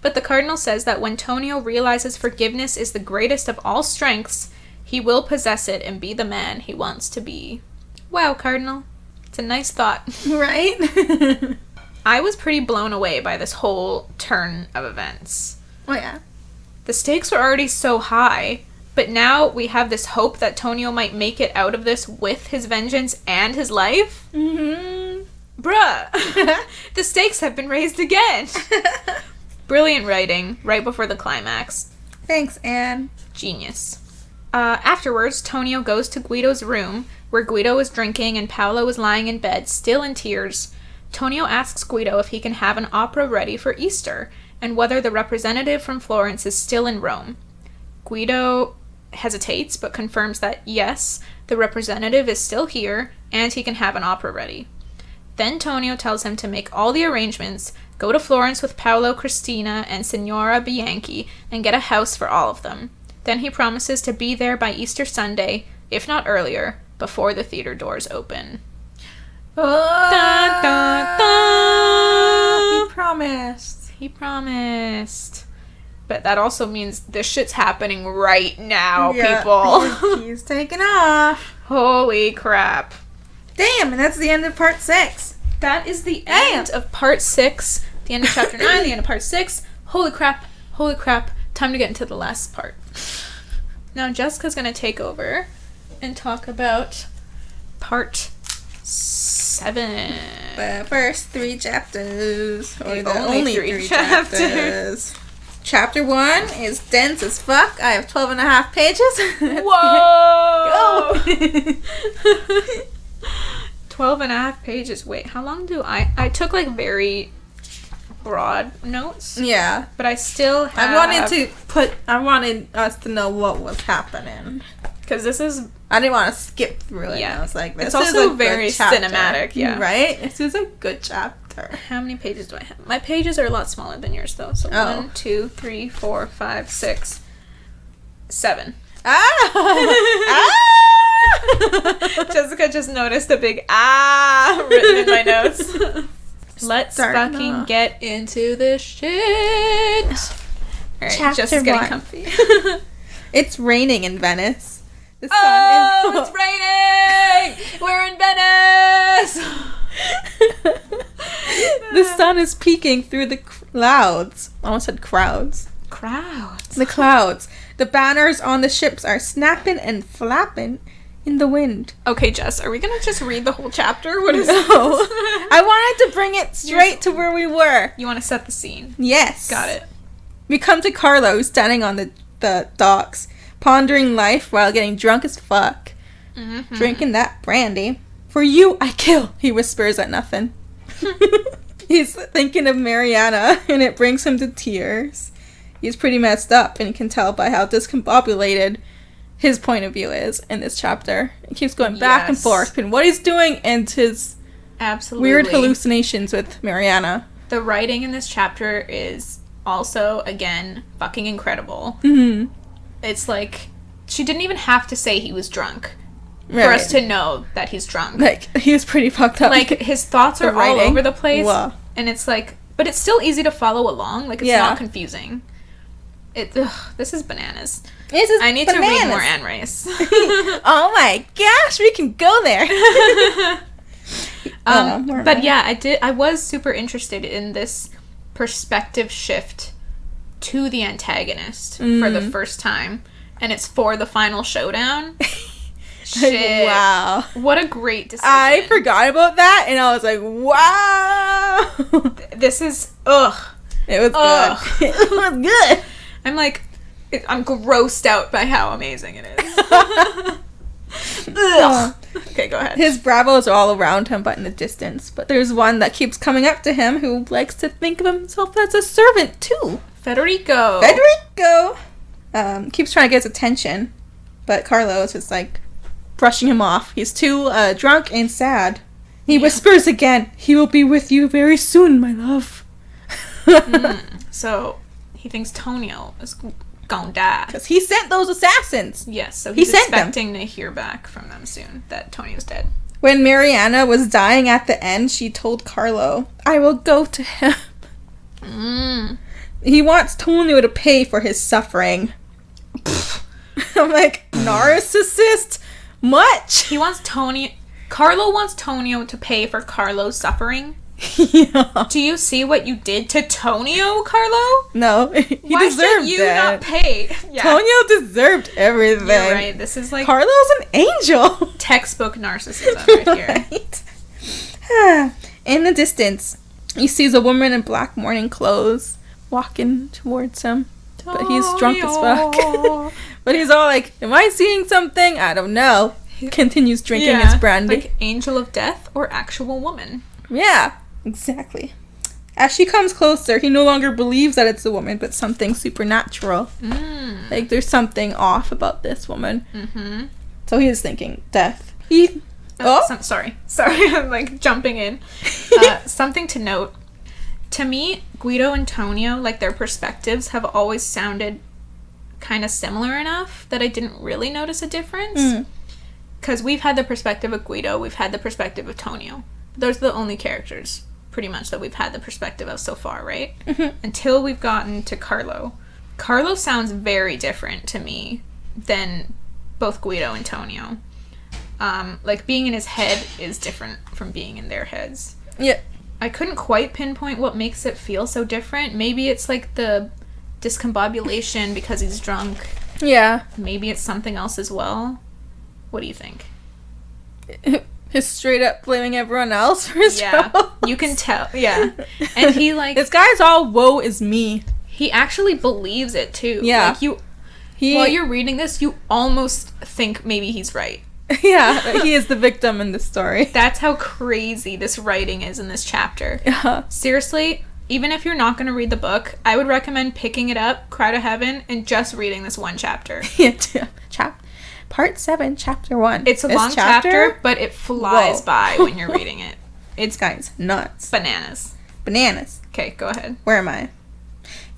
But the Cardinal says that when Tonio realizes forgiveness is the greatest of all strengths, he will possess it and be the man he wants to be. Wow, Cardinal. It's a nice thought. Right? I was pretty blown away by this whole turn of events. Oh, yeah. The stakes were already so high, but now we have this hope that Tonio might make it out of this with his vengeance and his life? Mm-hmm. Bruh! The stakes have been raised again! Brilliant writing, right before the climax. Thanks, Anne. Genius. Afterwards, Tonio goes to Guido's room, where Guido is drinking and Paolo is lying in bed, still in tears. Tonio asks Guido if he can have an opera ready for Easter, and whether the representative from Florence is still in Rome. Guido hesitates, but confirms that yes, the representative is still here, and he can have an opera ready. Then Tonio tells him to make all the arrangements, go to Florence with Paolo, Cristina, and Signora Bianchi, and get a house for all of them. Then he promises to be there by Easter Sunday, if not earlier, before the theater doors open. Oh, Dun, dun, dun. he promised. He promised. But that also means this shit's happening right now, people. He's taking off. Holy crap. Damn, and that's the end of part 6. That is the end of part 6. The end of chapter 9, the end of part 6. Holy crap. Holy crap. Time to get into the last part. Now Jessica's going to take over and talk about part 7. The first 3 chapters. Or The the only only 3 3 chapters. Chapter 1 is dense as fuck. I have 12 and a half pages. Whoa! Go! 12 and a half pages. Wait, how long do I took like very broad notes, Yeah. but I still have... I wanted us to know what was happening. because this is... I didn't want to skip through it. Yeah. I was like, this It's is also a very good chapter. cinematic, yeah. Right? This is a good chapter. How many pages do I have? My pages are a lot smaller than yours, though. So Oh. 1, 2, 3, 4, 5, 6, 7. Ah! Jessica just noticed a big written in my notes. Let's Starting fucking off. get into this shit. Alright, Chapter Jess is getting 1. comfy. It's raining in Venice. The sun Oh, it's raining! We're in Venice! The sun is peeking through the clouds. I almost said crowds. Crowds. The clouds. The banners on the ships are snapping and flapping in the wind. Okay, Jess, are we gonna just read the whole chapter? What is No. this? I wanted to bring it straight to where we were. You want to set the scene. Yes. Got it. We come to Carlo, who's standing on the docks, pondering life while getting drunk as fuck. Mm-hmm. Drinking that brandy. For you, I kill, he whispers at nothing. He's thinking of Mariana, and it brings him to tears. He's pretty messed up, and you can tell by how discombobulated his point of view is in this chapter. It keeps going back and Yes. forth between what he's doing and his Absolutely. weird hallucinations with Mariana. The writing in this chapter is also, again, fucking incredible. Mm-hmm. It's like, she didn't even have to say he was drunk Right. for us to know that he's drunk. Like, he was pretty fucked up. Like, his thoughts The are all writing? over the place. Wow. And it's like, but it's still easy to follow along. Like, it's Yeah. not confusing. This is bananas. This is I need to read bananas. more Anne Rice. Oh my gosh, we can go there. Where am But I? yeah, I was super interested in this perspective shift to the antagonist for the first time, and it's for the final showdown. Shit. Wow. What a great decision. I forgot about that, and I was like, wow. This is, ugh. It was Ugh. good. It was good. I'm like, I'm grossed out by how amazing it is. Ugh. Okay, go ahead. His bravos are all around him, but in the distance. But there's one that keeps coming up to him who likes to think of himself as a servant, too. Federico. Federico keeps trying to get his attention, but Carlo is just like brushing him off. He's too drunk and sad. He whispers again, "He will be with you very soon, my love." So, he thinks Tonio is gonna die. Because he sent those assassins. Yes, so He he's sent them. expecting to hear back from them soon that Tonio's dead. When Mariana was dying at the end, she told Carlo, "I will go to him." He wants Tonio to pay for his suffering. I'm like, narcissist? Much? He wants Carlo wants Tonio to pay for Carlo's suffering. Yeah. Do you see what you did to Tonio, Carlo? No, he Why deserved should you it. not pay? Yeah, Tonio deserved everything. you're right. This is like Carlo's an angel. textbook narcissism right here. Right? In the distance, he sees a woman in black mourning clothes walking towards him. But he's drunk as fuck. Tonio. But he's all like, "Am I seeing something? I don't know." Continues drinking his brandy. Like angel of death or actual woman. Yeah, exactly. As she comes closer, he no longer believes that it's a woman, but something supernatural. Like, there's something off about this woman. Mm-hmm. So he is thinking death. Sorry, I'm like jumping in. Something to note. To me, Guido and Tonio, like their perspectives have always sounded kind of similar enough that I didn't really notice a difference. Because we've had the perspective of Guido, we've had the perspective of Tonio. Those are the only characters, pretty much, that we've had the perspective of so far, right? Until we've gotten to Carlo. Carlo sounds very different to me than both Guido and Tonio. Like, being in his head is different from being in their heads. Yeah. I couldn't quite pinpoint what makes it feel so different. Maybe it's, like, the discombobulation because he's drunk. Yeah. Maybe it's something else as well. What do you think? He's straight up blaming everyone else for his troubles. You can tell. Yeah. And he, like... This guy's all, woe is me. He actually believes it, too. Yeah. Like, while you're reading this, you almost think maybe he's right. Yeah, he is the victim in this story. That's how crazy this writing is in this chapter. Yeah. Seriously, even if you're not going to read the book, I would recommend picking it up, Cry to Heaven, and just reading this one chapter. Yeah, Part 7, Chapter 1. It's a long chapter, but it flies by when you're reading it. It's Guys, nuts. bananas. Bananas. Okay, go ahead. Where am I?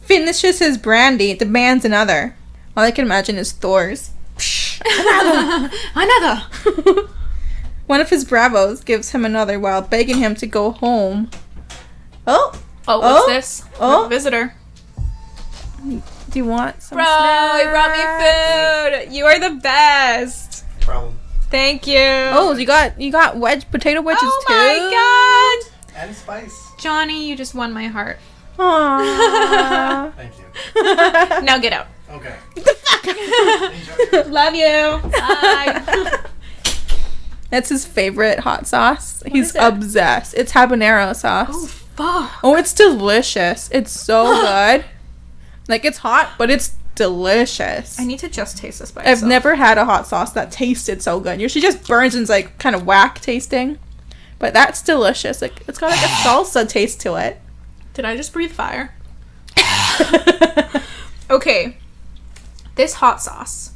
Finishes his brandy, demands another. All I can imagine is Thor's. Psh, Another! One of his bravos gives him another while begging him to go home. Oh, What's this? Oh. Visitor. do you want some Bro, snacks? he brought me food! You are the best! Problem. Thank you! Oh, you got potato wedges Oh too? my god! And spice. Johnny, you just won my heart. Aww. Thank you. Now get out. Okay. Love you. Bye. That's his favorite hot sauce. He's is it? obsessed. It's habanero sauce. Oh, fuck. Oh, it's delicious. It's so good. Like, it's hot, but it's delicious. I need to just taste this by I've itself. never had a hot sauce that tasted so good. Usually just burns and's like kind of whack tasting. But that's delicious. Like, it's got like a salsa taste to it. Did I just breathe fire? Okay. This hot sauce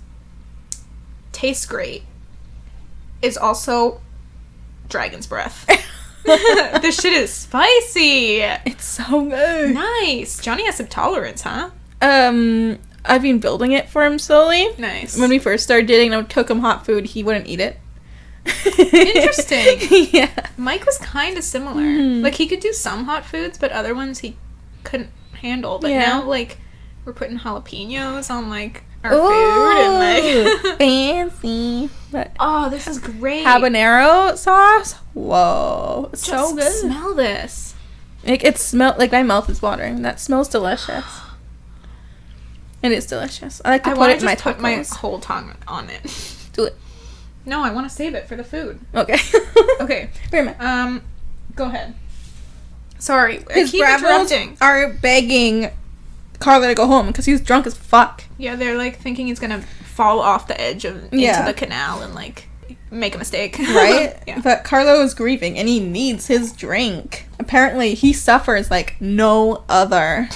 tastes great. Is also dragon's breath. This shit is spicy. It's so good. Nice. Johnny has some tolerance, huh? I've been building it for him slowly. Nice. When we first started dating, I would cook him hot food. He wouldn't eat it. Interesting. Yeah. Mike was kind of similar. Like, he could do some hot foods, but other ones he couldn't handle. But Yeah. now, like, we're putting jalapenos on, like, our food and, like... fancy. But Oh, this is great. habanero sauce? Whoa. It's Just so good. smell this. Like, it smelled like my mouth is watering. That smells delicious. It is delicious. I like to I put want it to in my just put my tacos. whole tongue on it. Do it. No, I want to save it for the food. Okay. Okay. Where am I? Go ahead. Sorry, I His keep bravos interrupting. are begging Carlo to go home because he's drunk as fuck. Yeah, they're like thinking he's gonna fall off the edge of into Yeah. the canal and like make a mistake. Right? Yeah. But Carlo is grieving and he needs his drink. Apparently, he suffers like no other.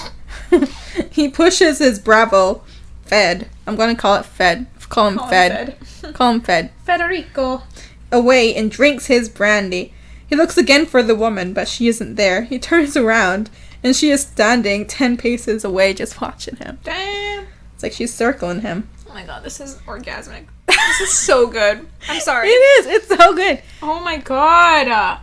He pushes his bravo, Fed. I'm gonna call it Fed. Call him Fed. Call him Fed. Federico. Away and drinks his brandy. He looks again for the woman, but she isn't there. He turns around and she is standing 10 paces away just watching him. Damn. It's like she's circling him. Oh my god, this is orgasmic. This is so good. I'm sorry. It is. It's so good. Oh my god.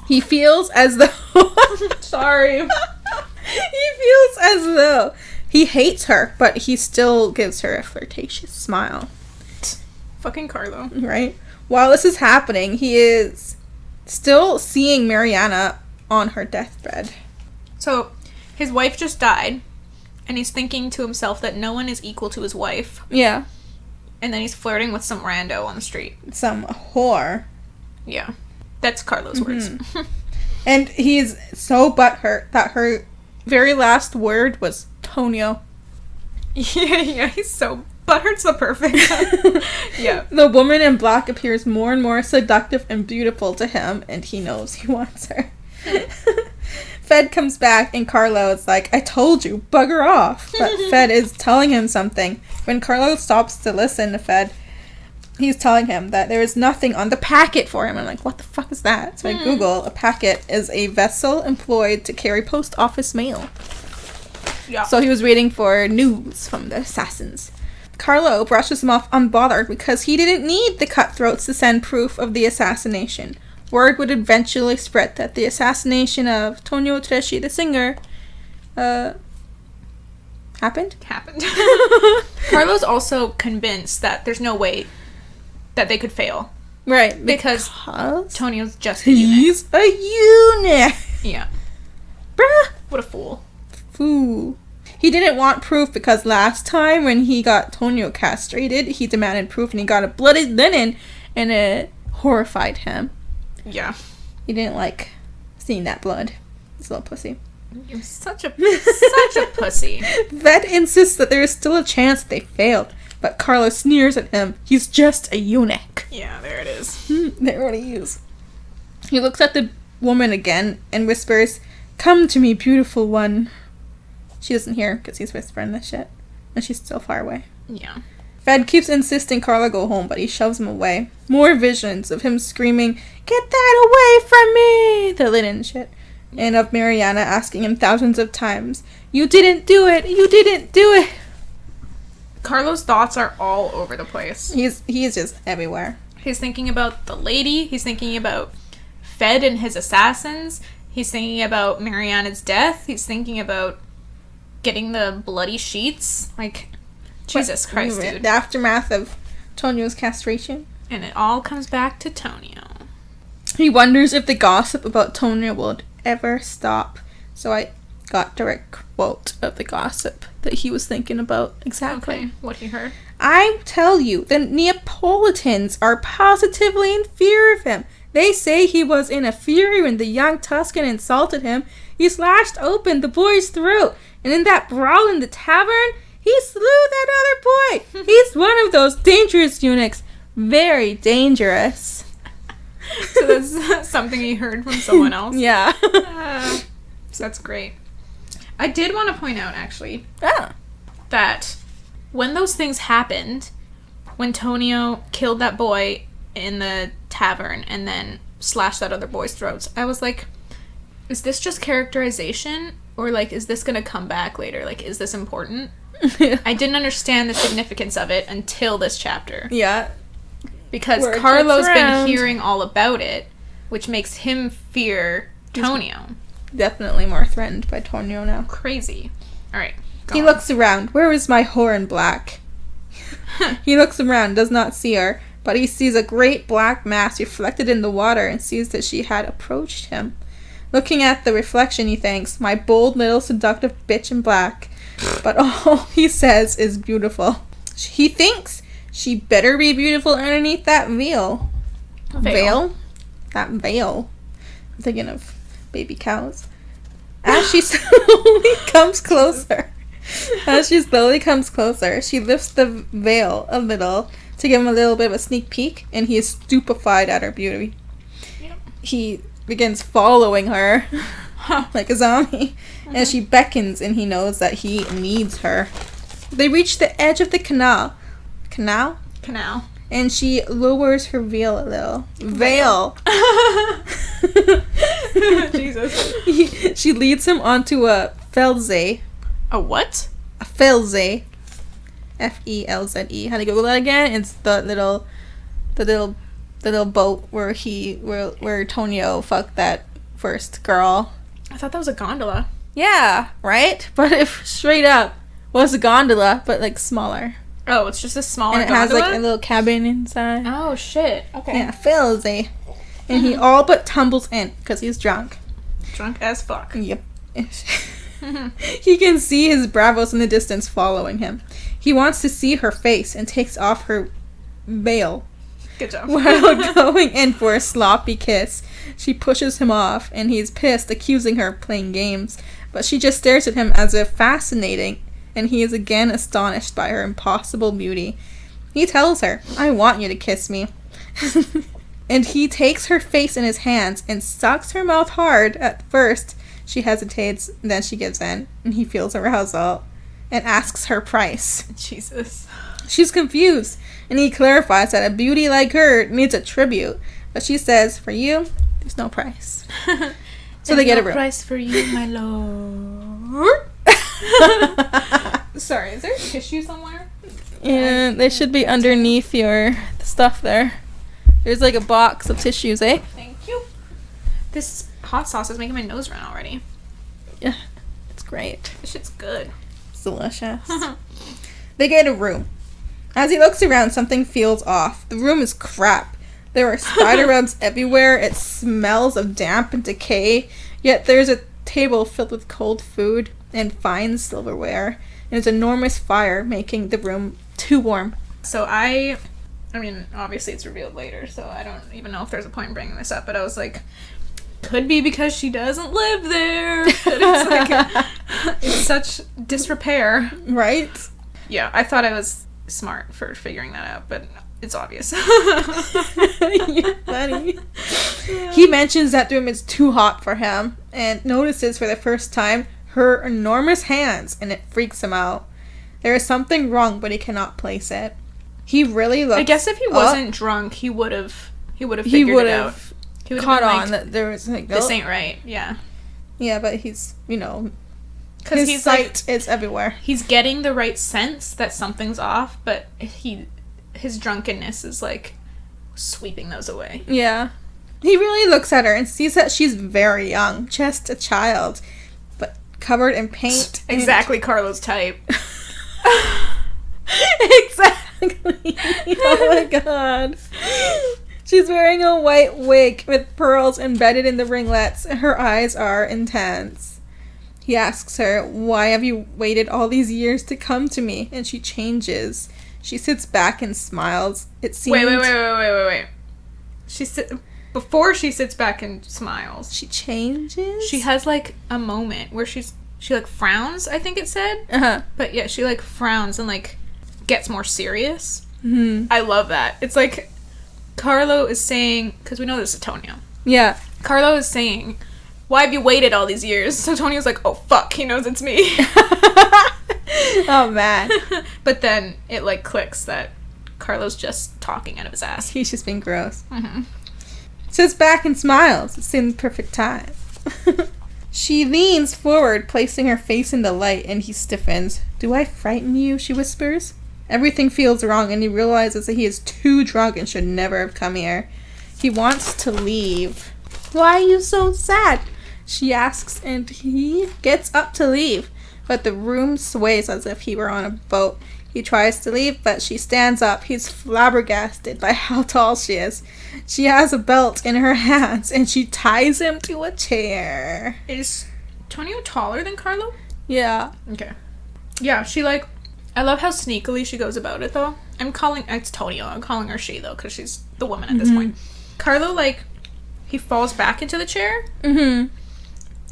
He feels as though... Sorry. He feels as though he hates her, but he still gives her a flirtatious smile. Fucking Carlo. Right? While this is happening, he is still seeing Mariana on her deathbed. So, his wife just died, and he's thinking to himself that no one is equal to his wife, Yeah. and then he's flirting with some rando on the street. Some whore. Yeah. That's Carlo's words. And he's so butthurt that her very last word was Tonio. Yeah, he's so... Butthurt's the perfect... Yeah. The woman in black appears more and more seductive and beautiful to him, and he knows he wants her. Fed comes back, and Carlo is like, I told you, bugger off. But Fed is telling him something. When Carlo stops to listen to Fed, he's telling him that there is nothing on the packet for him. I'm like, what the fuck is that? So I Google, a packet is a vessel employed to carry post office mail. Yeah. So he was waiting for news from the assassins. Carlo brushes him off unbothered because he didn't need the cutthroats to send proof of the assassination. Word would eventually spread that the assassination of Tonio Tresci, the singer, happened. Carlo's also convinced that there's no way that they could fail. Right. Because Tonio's just a he's eunuch. a eunuch. Yeah. Bruh. What a fool. Fool. He didn't want proof because last time when he got Tonio castrated, he demanded proof and he got a bloody linen and it horrified him. Yeah. He didn't like seeing that blood. He's a little pussy. You're such a pussy. Ved insists that there is still a chance they failed, but Carlo sneers at him. He's just a eunuch. Yeah, there it is. There what he is. He looks at the woman again and whispers, "Come to me, beautiful one." She doesn't hear because he's whispering this shit, and she's still far away. Yeah. Fed keeps insisting Carlo go home, but he shoves him away. More visions of him screaming, "Get that away from me!" The linen shit. And of Mariana asking him thousands of times, "You didn't do it! You didn't do it!" Carlo's thoughts are all over the place. He's just everywhere. He's thinking about the lady. He's thinking about Fed and his assassins. He's thinking about Mariana's death. He's thinking about getting the bloody sheets. Like, Jesus Christ, dude. The aftermath of Tonio's castration. And it all comes back to Tonio. He wonders if the gossip about Tonio will ever stop. So I got direct quote of the gossip that he was thinking about. Exactly. Okay, what he heard. "I tell you, the Neapolitans are positively in fear of him. They say he was in a fury when the young Tuscan insulted him. He slashed open the boy's throat, and in that brawl in the tavern, he slew that other boy. He's one of those dangerous eunuchs. Very dangerous." So that's something he heard from someone else? Yeah. So that's great. I did want to point out, actually, Ah. that when those things happened, when Tonio killed that boy in the tavern and then slashed that other boy's throats, I was like, is this just characterization? Or, like, is this going to come back later? Like, is this important? I didn't understand the significance of it until this chapter. Yeah. Because Word Carlo's gets been around. hearing all about it, which makes him fear Tonio. Definitely more threatened by Tonio now. Crazy. Alright. He looks around. "Where is my whore in black?" He looks around, does not see her, but he sees a great black mass reflected in the water and sees that she had approached him. Looking at the reflection, he thinks, "My bold little seductive bitch in black." But all he says is beautiful. He thinks she better be beautiful underneath that veil. Veil? That veil. I'm thinking of baby cows. As she slowly comes closer, she lifts the veil a little to give him a little bit of a sneak peek, and he is stupefied at her beauty. Yep. He begins following her like a zombie as she beckons, and he knows that he needs her. They reach the edge of the canal, and she lowers her veil a little. Veil. Jesus. She leads him onto a felze. A what? A felze. Felze. How do you Google that again? It's the little boat where Tonio fucked that first girl. I thought that was a gondola. Yeah, right? But if straight up was a gondola, but like smaller. Oh, it's just a smaller And it gondola? has like a little cabin inside. Oh, shit. Okay. Yeah, felze. And he all but tumbles in because he's drunk. Drunk as fuck. Yep. He can see his bravos in the distance following him. He wants to see her face and takes off her veil. Good job. While going in for a sloppy kiss, she pushes him off, and he's pissed, accusing her of playing games. But she just stares at him as if fascinating, and he is again astonished by her impossible beauty. He tells her, "I want you to kiss me." And he takes her face in his hands and sucks her mouth hard. At first, she hesitates, then she gives in, and he feels arousal and asks her price. Jesus. She's confused, and he clarifies that a beauty like her needs a tribute. But she says, "For you, there's no price." So they get a room. Price for you, my lord. Sorry, is there a tissue somewhere? And they should be underneath your stuff there. There's like a box of tissues, eh? Thank you. This hot sauce is making my nose run already. Yeah, it's great. This shit's good. It's delicious. They get a room. As he looks around, something feels off. The room is crap. There are spider webs everywhere. It smells of damp and decay. Yet there's a table filled with cold food and fine silverware. And there's an enormous fire making the room too warm. So I mean, obviously it's revealed later, so I don't even know if there's a point in bringing this up, but I was like, could be because she doesn't live there. It's like, it's such disrepair. Right? Yeah, I thought I was smart for figuring that out, but it's obvious. You're funny. Yeah. He mentions that the room is too hot for him and notices for the first time her enormous hands, and it freaks him out. There is something wrong, but he cannot place it. He really looks. I guess if he wasn't drunk, he would have figured it out. He would have caught on that there was like, this ain't right. Yeah. Yeah, but he's, because his sight is everywhere. He's getting the right sense that something's off, but his drunkenness is like sweeping those away. Yeah. He really looks at her and sees that she's very young, just a child, but covered in paint. Exactly Carlo's type. Exactly. Oh my god. She's wearing a white wig with pearls embedded in the ringlets. Her eyes are intense. He asks her, "Why have you waited all these years to come to me?" And she changes. She sits back and smiles. It seems... Wait. Before she sits back and smiles, she changes? She has like a moment where she like frowns, I think it said. Uh-huh. But yeah, she like frowns and like gets more serious. Mm-hmm. I love that. It's like Carlo is saying, because we know this is Tonio. Yeah. Carlo is saying, "Why have you waited all these years?" So Tonio's like, "Oh fuck, he knows it's me." Oh man. But then it like clicks that Carlo's just talking out of his ass. He's just being gross. Mm-hmm. Sits back and smiles. It's in the perfect time. She leans forward, placing her face in the light, and he stiffens. "Do I frighten you?" she whispers. Everything feels wrong, and he realizes that he is too drunk and should never have come here. He wants to leave. "Why are you so sad?" she asks, and he gets up to leave. But the room sways as if he were on a boat. He tries to leave, but she stands up. He's flabbergasted by how tall she is. She has a belt in her hands, and she ties him to a chair. Is Tonio taller than Carlo? Yeah. Okay. Yeah, she like... I love how sneakily she goes about it, though. It's Tonio. I'm calling her she, though, because she's the woman at this point. Carlo, like, he falls back into the chair. Mm-hmm.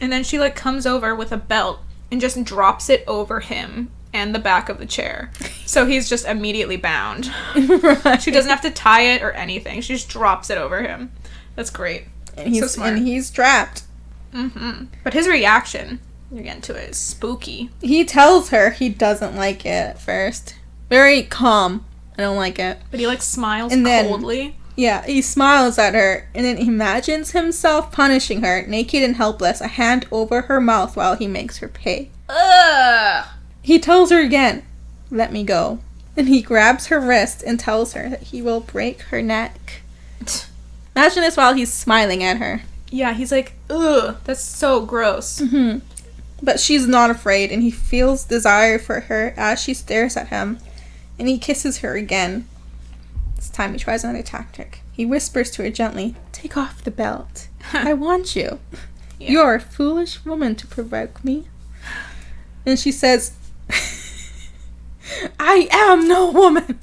And then she, like, comes over with a belt and just drops it over him and the back of the chair. So he's just immediately bound. Right. She doesn't have to tie it or anything. She just drops it over him. That's great. And he's, so smart. And he's trapped. Mm-hmm. But his reaction, you're getting to it, is spooky. He tells her he doesn't like it at first. Very calm. "I don't like it." But he, like, smiles and then, coldly. Yeah, he smiles at her and then imagines himself punishing her, naked and helpless, a hand over her mouth while he makes her pay. Ugh! He tells her again, "Let me go." And he grabs her wrist and tells her that he will break her neck. Imagine this while he's smiling at her. Yeah, he's like, ugh, that's so gross. Mm-hmm. But she's not afraid, and he feels desire for her as she stares at him. And he kisses her again. This time he tries another tactic. He whispers to her gently, "Take off the belt. I want you. Yeah. You're a foolish woman to provoke me." And she says, "I am no woman."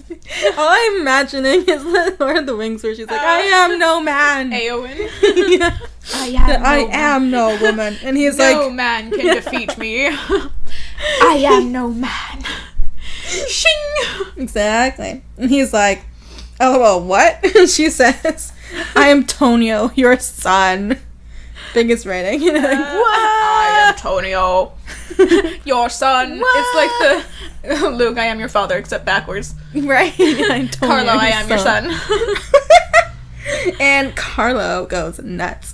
All I'm imagining is the Lord of the Rings where she's like, "I am no man." Eowyn. Yeah. I am no woman. And he's no like, "No man can defeat me. I am no man." Shing! Exactly. And he's like, "LOL, what?" And she says, "I am Tonio, your son." Biggest rating. And like, what? "I am Tonio, your son." What? It's like the Luke, "I am your father," except backwards. Right. I'm Tonio, Carlo, "I am your son." And Carlo goes nuts.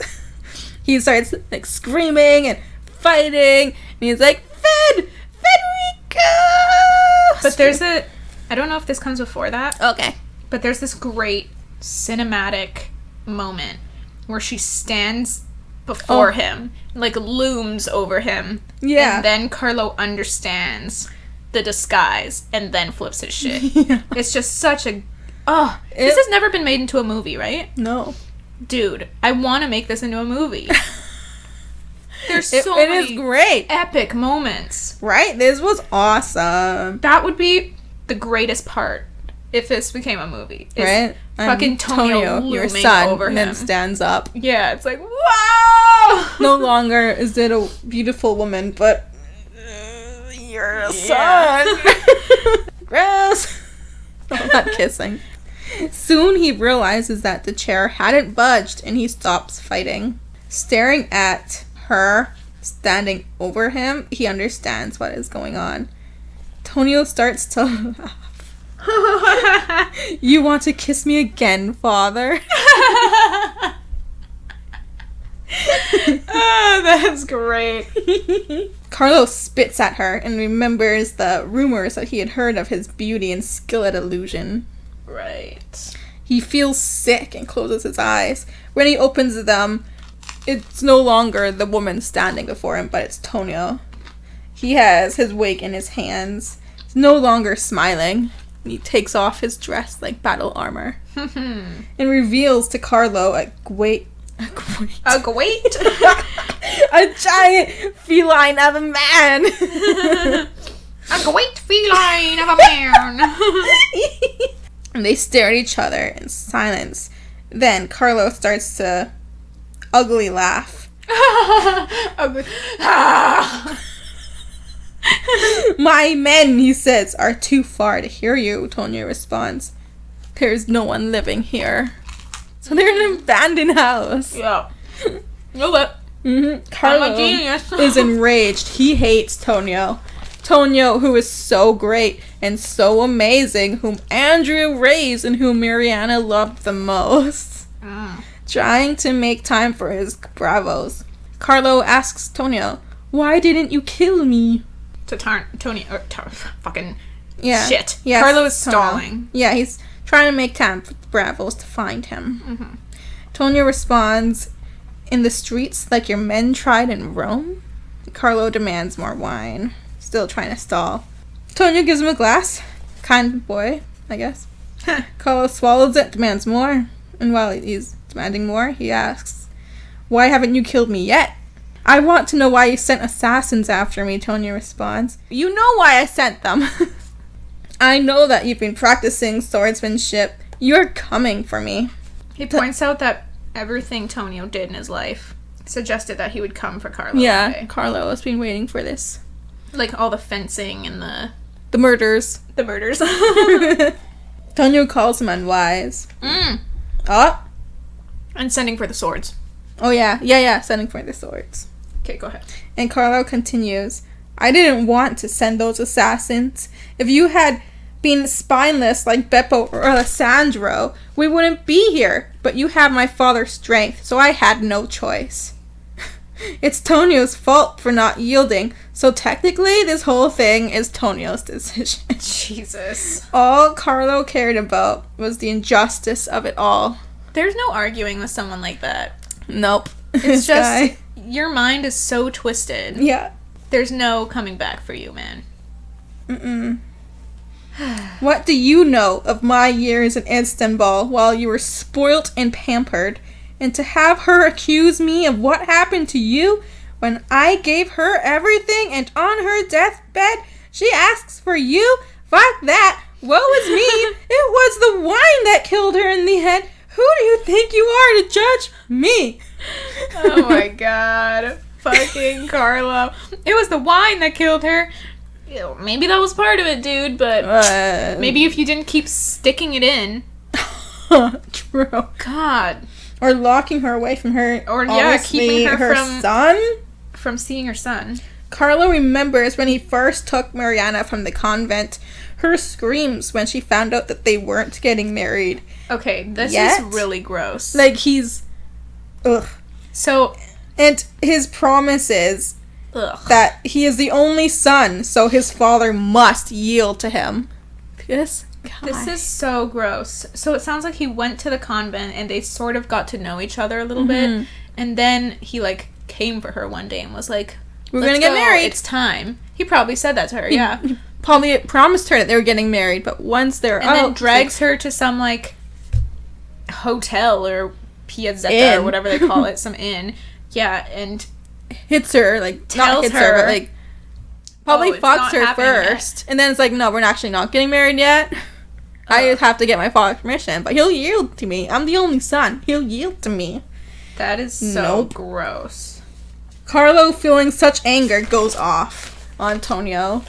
He starts like screaming and fighting, and he's like, Federico! But there's a I don't know if this comes before that, Okay. but there's this great cinematic moment where she stands before him, like looms over him. Yeah. And then Carlo understands the disguise and then flips his shit. Yeah. It's just such a... Oh, this has never been made into a movie, right? No. Dude, I want to make this into a movie. There's so It many is great. epic moments. Right? This was awesome. That would be the greatest part if this became a movie. Is Right? fucking Tonio your looming son, over and him. then stands up. Yeah, it's like, wow! No longer is it a beautiful woman, but you're a son. Gross. Oh, not kissing. Soon he realizes that the chair hadn't budged and he stops fighting. Staring at her standing over him, he understands what is going on. Tonio starts to laugh. You want to kiss me again, father? Oh, that's great. Carlo spits at her and remembers the rumors that he had heard of his beauty and skill at illusion. Right. He feels sick and closes his eyes. When he opens them, it's no longer the woman standing before him, but it's Tonio. He has his wig in his hands. He's no longer smiling. And he takes off his dress like battle armor and reveals to Carlo a giant feline of a man. A great feline of a man. And they stare at each other in silence. Then Carlo starts to ugly laugh. My men, he says, are too far to hear you, Tonio responds. There's no one living here. So they're in an abandoned house. Yeah. No, but Carlo I'm a genius. is enraged. He hates Tonio. Tonio, who is so great and so amazing, whom Andrew raised and whom Mariana loved the most. Trying to make time for his bravos. Carlo asks Tonio, why didn't you kill me? Fucking Yeah. shit. Yes, Carlo is Tonio. stalling. Yeah, he's trying to make time for the bravos to find him. Tonio responds, in the streets like your men tried in Rome? Carlo demands more wine. Still trying to stall. Tonio gives him a glass. Kind boy, I guess. Carlo swallows it, demands more. And while he's demanding more, he asks, why haven't you killed me yet? I want to know why you sent assassins after me, Tonio responds. You know why I sent them. I know that you've been practicing swordsmanship. You're coming for me. He points out that everything Tonio did in his life suggested that he would come for Carlo. Yeah, one day. Carlo has been waiting for this. Like all the fencing and The murders. the murders. Tonio calls him unwise. Mm. Oh. And sending for the swords. Oh, yeah. Yeah, sending for the swords. Okay, go ahead. And Carlo continues, I didn't want to send those assassins. If you had been spineless like Beppo or Alessandro, we wouldn't be here. But you have my father's strength, so I had no choice. It's Tonio's fault for not yielding, so technically this whole thing is Tonio's decision. Jesus. All Carlo cared about was the injustice of it all. There's no arguing with someone like that. Nope. It's This just, guy. your mind is so twisted. Yeah. There's no coming back for you, man. Mm-mm. What do you know of my years in Istanbul while you were spoilt and pampered? And to have her accuse me of what happened to you when I gave her everything and on her deathbed she asks for you? Fuck that. Woe is me. It was the wine that killed her in the head. Who do you think you are to judge me? Oh my god. Fucking Carlo. It was the wine that killed her. Ew, maybe that was part of it, dude, but maybe if you didn't keep sticking it in. True. God. Or locking her away from her. Or, yeah, obviously, keeping her from- son. From seeing her son. Carlo remembers when he first took Mariana from the convent. Her screams when she found out that they weren't getting married. Okay, this Yet? is really gross. Like, he's... Ugh. So, And his promise is ugh. that he is the only son, so his father must yield to him. This guy. This is so gross. So it sounds like he went to the convent and they sort of got to know each other a little bit. And then he, like, came for her one day and was like, we're gonna get married. It's time. He probably said that to her, yeah. He probably promised her that they were getting married, but once they're out... And then drags her to some, like, hotel or piazzetta or whatever they call it, some inn. Yeah, and... hits her, like, not hits her, but, like, probably fucks her first. Yet. And then it's like, no, we're actually not getting married yet. I have to get my father's permission, but he'll yield to me. I'm the only son. He'll yield to me. That is so gross. Carlo, feeling such anger, goes off on Tonio.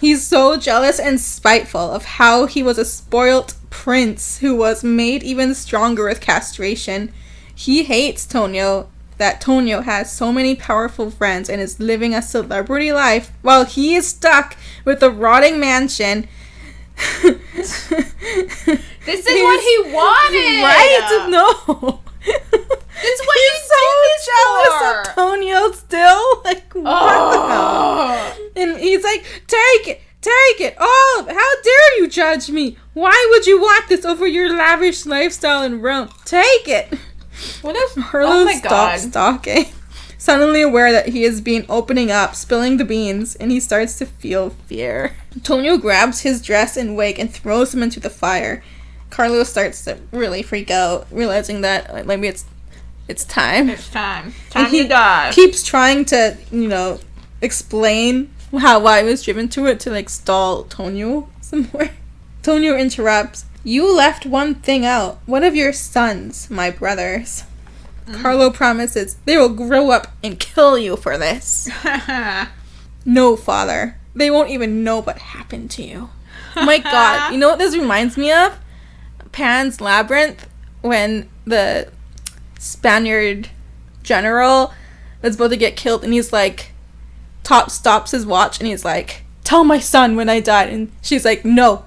He's so jealous and spiteful of how he was a spoilt prince who was made even stronger with castration. He hates Tonio, that Tonio has so many powerful friends and is living a celebrity life while he is stuck with a rotting mansion. This is what he wanted! Right? No. This is what he's so jealous of Tonio still. Like, what the hell? And he's like, take it, all of it. How dare you judge me? Why would you want this over your lavish lifestyle in Rome? Take it. What if Carlo stops stalking, suddenly aware that he is being opening up, spilling the beans, and he starts to feel fear. Tonio grabs his dress and wig and throws him into the fire. Carlo starts to really freak out, realizing that maybe it's time. It's time. Time to die. Keeps trying to, explain why he was driven to it to, like, stall Tonio some more. Tonio interrupts. You left one thing out. What of your sons, my brothers? Carlo promises they will grow up and kill you for this. No, father. They won't even know what happened to you. Oh my god. You know what this reminds me of? Pan's Labyrinth, when the Spaniard general is about to get killed and he's like, stops his watch and he's like, tell my son when I died. And she's like, no.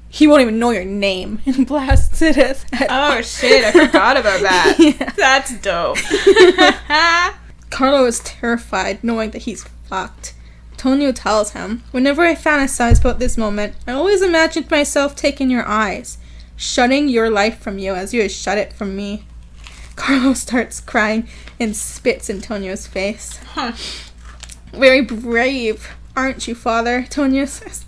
He won't even know your name, and blasts it at oh shit, I forgot about that. Yeah. That's dope. Carlo is terrified, knowing that he's fucked. Tonio tells him, whenever I fantasize about this moment, I always imagined myself taking your eyes, shutting your life from you as you had shut it from me. Carlo starts crying and spits in Tonio's face. Very brave, aren't you, father? Tonio says.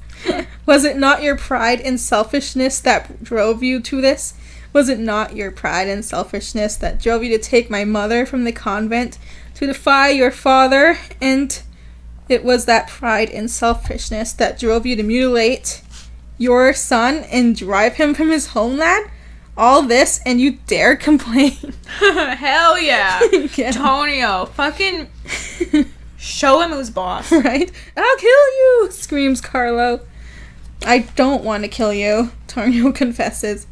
Was it not your pride and selfishness that drove you to this? Was it not your pride and selfishness that drove you to take my mother from the convent, to defy your father? And it was that pride and selfishness that drove you to mutilate your son and drive him from his homeland? All this and you dare complain? Hell yeah. Tonio, fucking show him who's boss. Right? I'll kill you, screams Carlo. I don't want to kill you, Tonio confesses,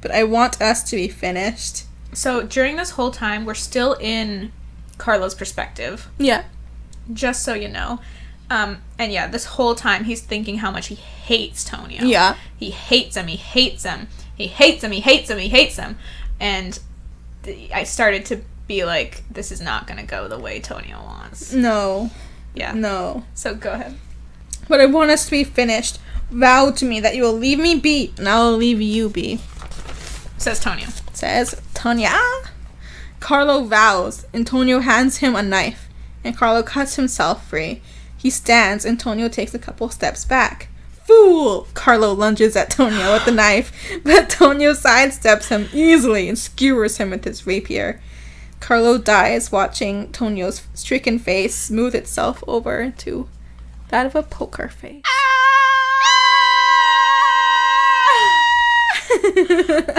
but I want us to be finished. So during this whole time, we're still in Carlo's perspective. Yeah. Just so you know. And yeah, this whole time he's thinking how much he hates Tonio. Yeah. He hates him, he hates him. He hates him, he hates him, he hates him. And I started to be like, this is not going to go the way Tonio wants. No. Yeah. No. So go ahead. But I want us to be finished. Vow to me that you will leave me be, and I will leave you be. Says Tonio. Says Tonya. Carlo vows, and Tonio hands him a knife, and Carlo cuts himself free. He stands, and Tonio takes a couple steps back. Fool! Carlo lunges at Tonio with the knife, but Tonio sidesteps him easily and skewers him with his rapier. Carlo dies, watching Tonio's stricken face smooth itself over to that of a poker face.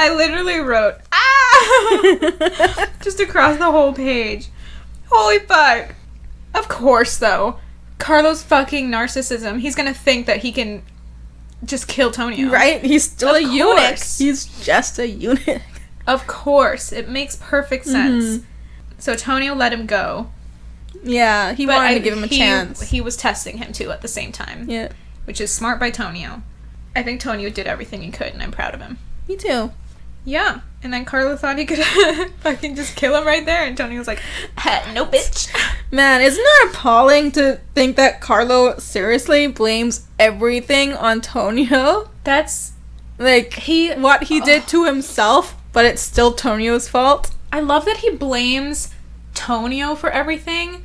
I literally wrote, just across the whole page. Holy fuck. Of course, though. Carlo's fucking narcissism. He's gonna think that he can just kill Tonio. Right? He's still a eunuch. He's just a eunuch. Of course. It makes perfect sense. Mm-hmm. So Tonio let him go. Yeah, he wanted to give him a chance. He was testing him, too, at the same time. Yeah. Which is smart by Tonio. I think Tonio did everything he could, and I'm proud of him. Me too. Yeah. And then Carlo thought he could fucking just kill him right there. And Tony was like, no, bitch. Man, isn't it appalling to think that Carlo seriously blames everything on Tonio? That's... Like, what he did to himself, but it's still Tonio's fault. I love that he blames Tonio for everything.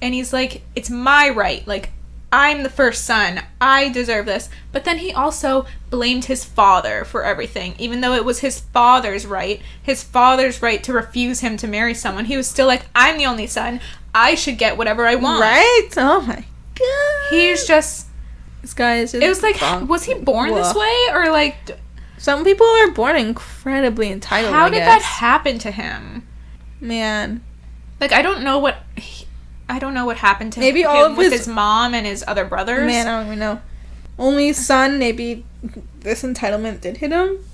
And he's like, it's my right. Like, I'm the first son. I deserve this. But then he also blamed his father for everything. Even though it was his father's right to refuse him to marry someone. He was still like, I'm the only son. I should get whatever I want. Right? Oh my god. He's just... This guy is just... It was like, was he born this way? Or like... Some people are born incredibly entitled, How did that happen to him? Man. Like, I don't know what happened to maybe him all of with his mom and his other brothers. Man, I don't even know. Only son, maybe this entitlement did hit him.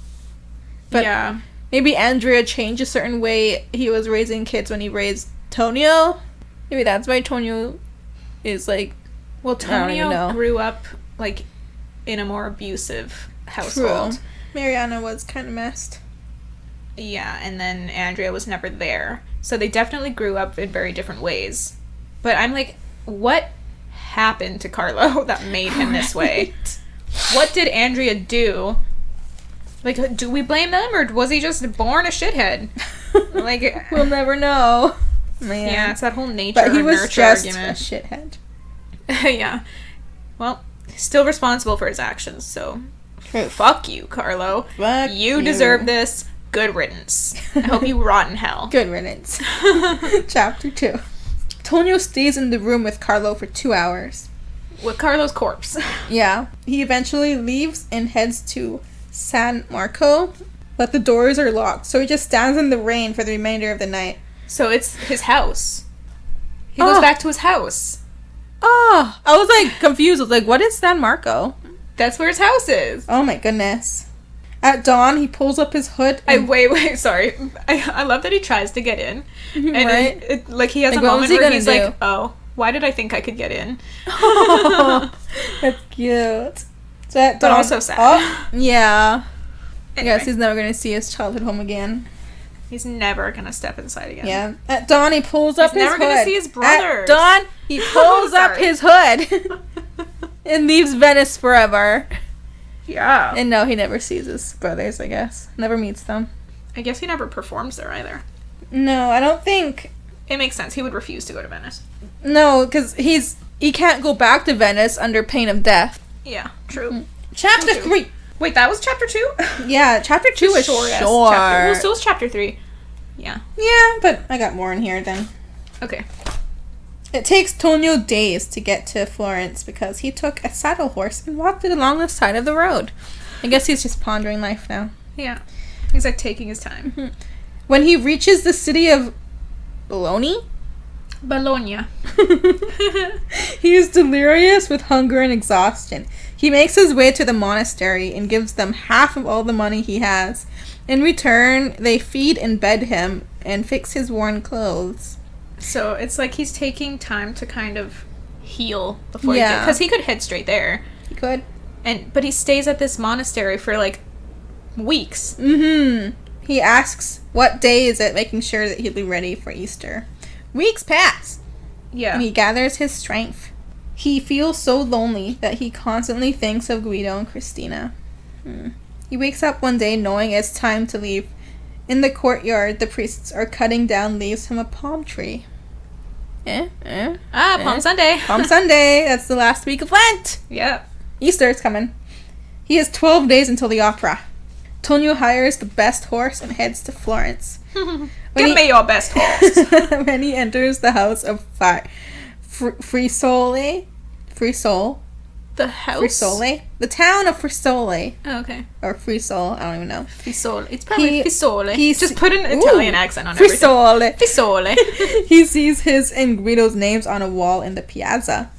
But yeah. Maybe Andrea changed a certain way he was raising kids when he raised Tonio. Maybe that's why Tonio is like... Well, Tonio grew up, like, in a more abusive household. True. Mariana was kind of messed. Yeah, and then Andrea was never there. So they definitely grew up in very different ways. But I'm like, what happened to Carlo that made him this way? What did Andrea do? Like, do we blame them, or was he just born a shithead? Like, we'll never know. Man. Yeah, it's that whole nature but he or was nurture just argument. A shithead. Yeah. Well, he's still responsible for his actions, so... True. Fuck you, Carlo. Fuck you deserve this. Good riddance. I hope you rot in hell. Good riddance. Chapter 2. Tonio stays in the room with Carlo for 2 hours. With Carlo's corpse. Yeah. He eventually leaves and heads to San Marco, but the doors are locked, so he just stands in the rain for the remainder of the night. So it's his house. He goes back to his house. Oh, I was like confused. I was like, what is San Marco? That's where his house is. Oh my goodness. At dawn, he pulls up his hood. Wait, sorry. I love that he tries to get in. And right? like, he has a moment where he's like, oh, why did I think I could get in? Oh, that's cute. So at dawn, but also sad. Oh, yeah. Anyway. I guess he's never going to see his childhood home again. He's never going to step inside again. Yeah. At dawn, he pulls up his hood. He's never going to see his brothers. At dawn, he pulls up his hood and leaves Venice forever. Yeah. And no, he never sees his brothers, I guess. Never meets them. I guess he never performs there either. No, I don't think... It makes sense. He would refuse to go to Venice. No, because he can't go back to Venice under pain of death. Yeah, true. Mm-hmm. Chapter 3. Wait, that was chapter 2? Yeah, chapter 2 is short. Well, so was chapter 3. Yeah. Yeah, but I got more in here then. Okay. It takes Tonio days to get to Florence because he took a saddle horse and walked it along the side of the road. I guess he's just pondering life now. Yeah. He's like taking his time. Mm-hmm. When he reaches the city of Bologna? Bologna. He is delirious with hunger and exhaustion. He makes his way to the monastery and gives them half of all the money he has. In return, they feed and bed him and fix his worn clothes. So it's like he's taking time to kind of heal before he gets... Because he could head straight there. He could. But he stays at this monastery for like weeks. Mm-hmm. He asks, what day is it, making sure that he'll be ready for Easter. Weeks pass. Yeah. And he gathers his strength. He feels so lonely that he constantly thinks of Guido and Christina. He wakes up one day knowing it's time to leave. In the courtyard, the priests are cutting down leaves from a palm tree. Palm Sunday. Palm Sunday. That's the last week of Lent. Yep. Easter's coming. He has 12 days until the opera. Tonio hires the best horse and heads to Florence. Give me your best horse. When he enters the house of Frisole. The house? Frisole. The town of Frisole. Oh, okay. Or Frisole. I don't even know. Fisole. It's probably Fisole. Just put an Ooh, Italian accent on Frisole. everything. Fisole. He sees his and Guido's names on a wall in the piazza.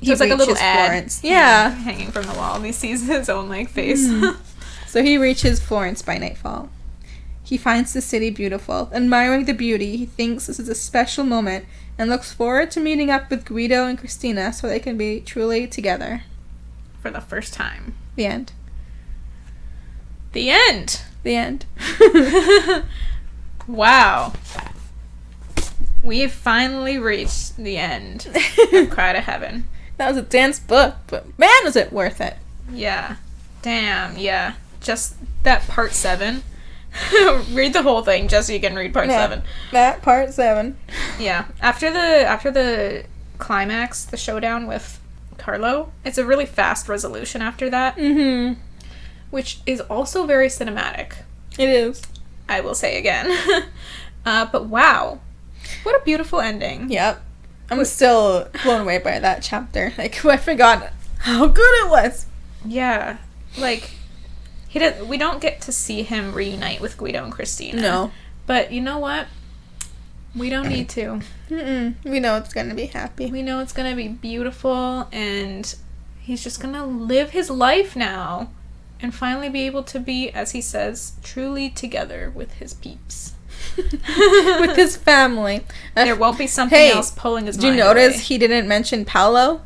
So it's like a little ad. Florence. Yeah. Hanging from the wall. And he sees his own, like, face. So he reaches Florence by nightfall. He finds the city beautiful. Admiring the beauty, he thinks this is a special moment and looks forward to meeting up with Guido and Christina so they can be truly together. For the first time. The end. The end! The end. Wow. We've finally reached the end of Cry to Heaven. That was a dense book, but man, was it worth it. Yeah. Damn, yeah. Just that part 7. Read the whole thing just so you can read part 7. That part 7. Yeah. After the climax, the showdown with Carlo, it's a really fast resolution after that. Mm-hmm. Which is also very cinematic. It is. I will say again. But wow. What a beautiful ending. Yep. I'm still blown away by that chapter. Like, I forgot how good it was. Yeah. Like, we don't get to see him reunite with Guido and Christina. No. But you know what? We don't need to. We know it's gonna be happy. We know it's gonna be beautiful, and he's just gonna live his life now and finally be able to be, as he says, truly together with his peeps. With his family. There won't be something else pulling his mind away. Did you notice away. he didn't mention Paolo?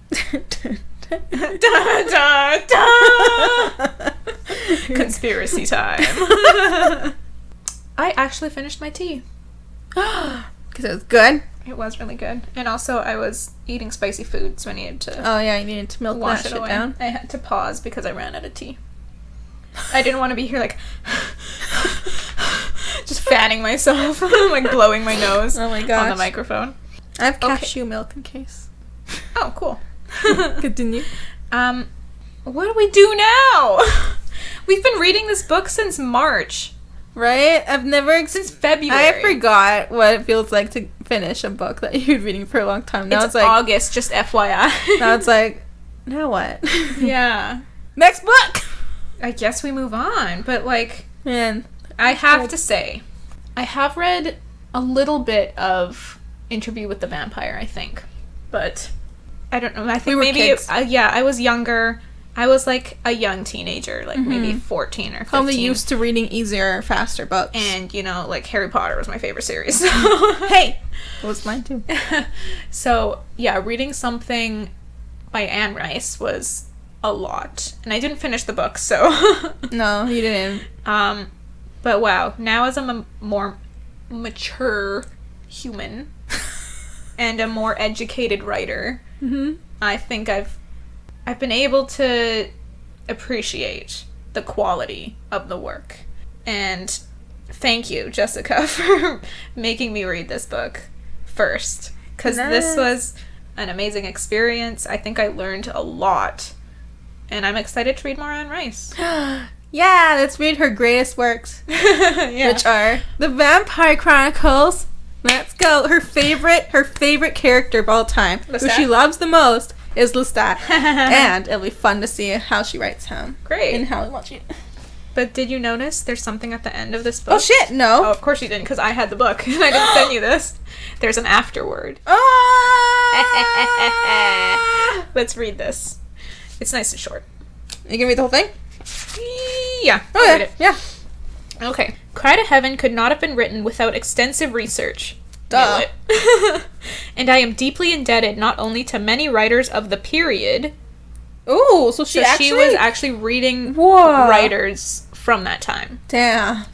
Da, da, da. Conspiracy time. I actually finished my tea. Because it was good? It was really good. And also I was eating spicy food, so I needed to Oh yeah, you needed to milk wash that it shit away. down. I had to pause because I ran out of tea. I didn't want to be here like just fanning myself, like blowing my nose Oh my gosh. on the microphone. I have cashew milk in case. Oh, cool. Continue. What do we do now? We've been reading this book since March. Right? I've never... Since February. I forgot what it feels like to finish a book that you've been reading for a long time. Now It's it's like... August, just FYI. Now it's like, now what? Yeah. Next book! I guess we move on, but like... Man. I have to say, I have read a little bit of Interview with the Vampire, I think. But I don't know. I think We were maybe... kids. I was younger. I was like a young teenager, like maybe 14 or 15. Probably used to reading easier, faster books. And, you know, like Harry Potter was my favorite series. Hey! It was mine too. So, yeah, reading something by Anne Rice was a lot. And I didn't finish the book, so... No, you didn't. But wow, now as I'm a more mature human and a more educated writer, I think I've been able to appreciate the quality of the work. And thank you, Jessica, for making me read this book first. Because this was an amazing experience. I think I learned a lot. And I'm excited to read more Anne Rice. Yeah, let's read her greatest works. Yeah. Which are The Vampire Chronicles. Let's go. Her favorite character of all time, who Lestat? she loves the most, is Lestat. And it'll be fun to see how she writes him. Great. And how we want you. But did you notice there's something at the end of this book? Oh shit, no. Oh, of course you didn't, because I had the book and I didn't send you this. There's an afterword. Ah! Let's read this. It's nice and short. You gonna read the whole thing? Yeah, I'll read Okay, it. yeah. Okay. Cry to Heaven could not have been written without extensive research. Duh. Knew it. And I am deeply indebted not only to many writers of the period. Ooh, so she She was actually reading Whoa. writers from that time. Damn.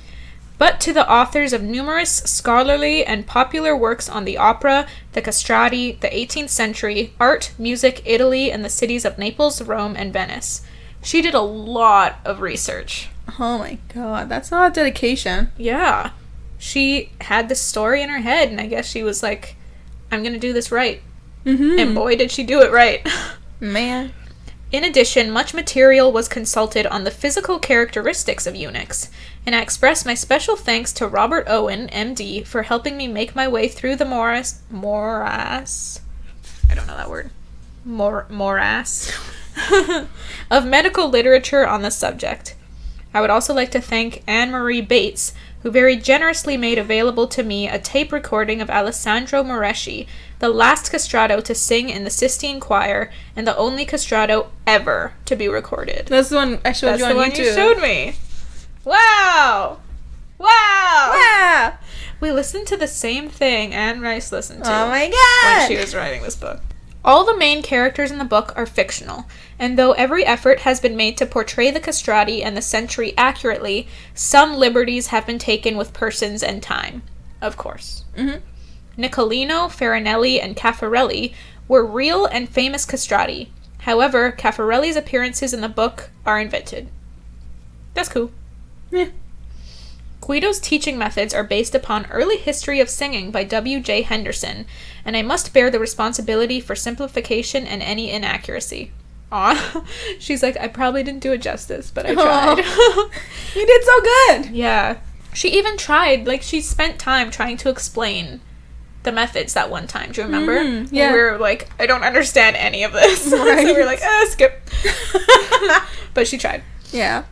But to the authors of numerous scholarly and popular works on the opera, the castrati, the 18th century, art, music, Italy, and the cities of Naples, Rome, and Venice. She did a lot of research. Oh my god, that's a lot of dedication. Yeah. She had this story in her head, and I guess she was like, I'm gonna do this right. Mm-hmm. And boy, did she do it right. Man. In addition, much material was consulted on the physical characteristics of eunuchs, and I express my special thanks to Robert Owen, MD, for helping me make my way through the morass. I don't know that word. Morass. Of medical literature on the subject. I would also like to thank Anne-Marie Bates, who very generously made available to me a tape recording of Alessandro Moreschi, the last castrato to sing in the Sistine Choir, and the only castrato ever to be recorded. That's the one I showed That's you on the one YouTube. you showed me. Wow! Wow! Wow! We listened to the same thing Anne Rice listened to Oh my when god! she was writing this book. All the main characters in the book are fictional, and though every effort has been made to portray the castrati and the century accurately, some liberties have been taken with persons and time. Of course. Mm-hmm. Nicolino, Farinelli, and Caffarelli were real and famous castrati. However, Caffarelli's appearances in the book are invented. That's cool. Yeah. Guido's teaching methods are based upon early history of singing by W.J. Henderson, and I must bear the responsibility for simplification and any inaccuracy. Aw. She's like, I probably didn't do it justice, but I tried. You did so good! Yeah. She even tried, like, she spent time trying to explain the methods that one time. Do you remember? Yeah. And we were like, I don't understand any of this. Right. So we were like, skip. But she tried. Yeah.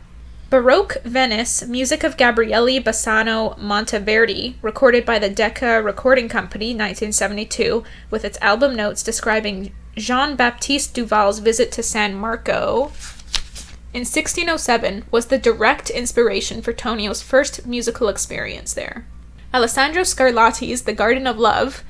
Baroque Venice, music of Gabriele Bassano Monteverdi, recorded by the Decca Recording Company, 1972, with its album notes describing Jean-Baptiste Duval's visit to San Marco in 1607, was the direct inspiration for Tonio's first musical experience there. Alessandro Scarlatti's The Garden of Love,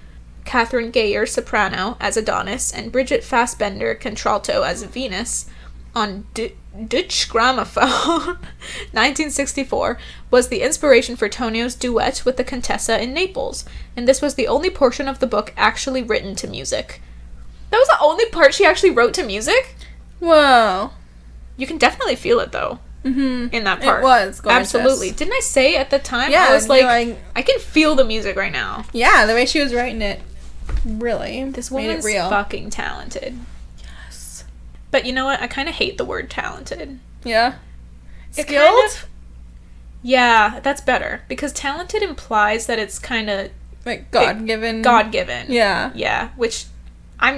Catherine Geyer, soprano, as Adonis, and Bridget Fassbender, contralto, as Venus, on Deutsche Grammophon, 1964, was the inspiration for Tonio's duet with the Contessa in Naples, and this was the only portion of the book actually written to music. That was the only part she actually wrote to music? Whoa. You can definitely feel it, though, in that part. It was gorgeous. Absolutely. Didn't I say at the time? Yeah, I was like, like, I can feel the music right now. yeah, the way she was writing it, really, This made woman's it real. fucking talented. Yes. But you know what? I kind of hate the word talented. Yeah. It Skilled? kind of- yeah, that's better. Because talented implies that it's kind of Like, God-given. God-given. Yeah. Yeah, which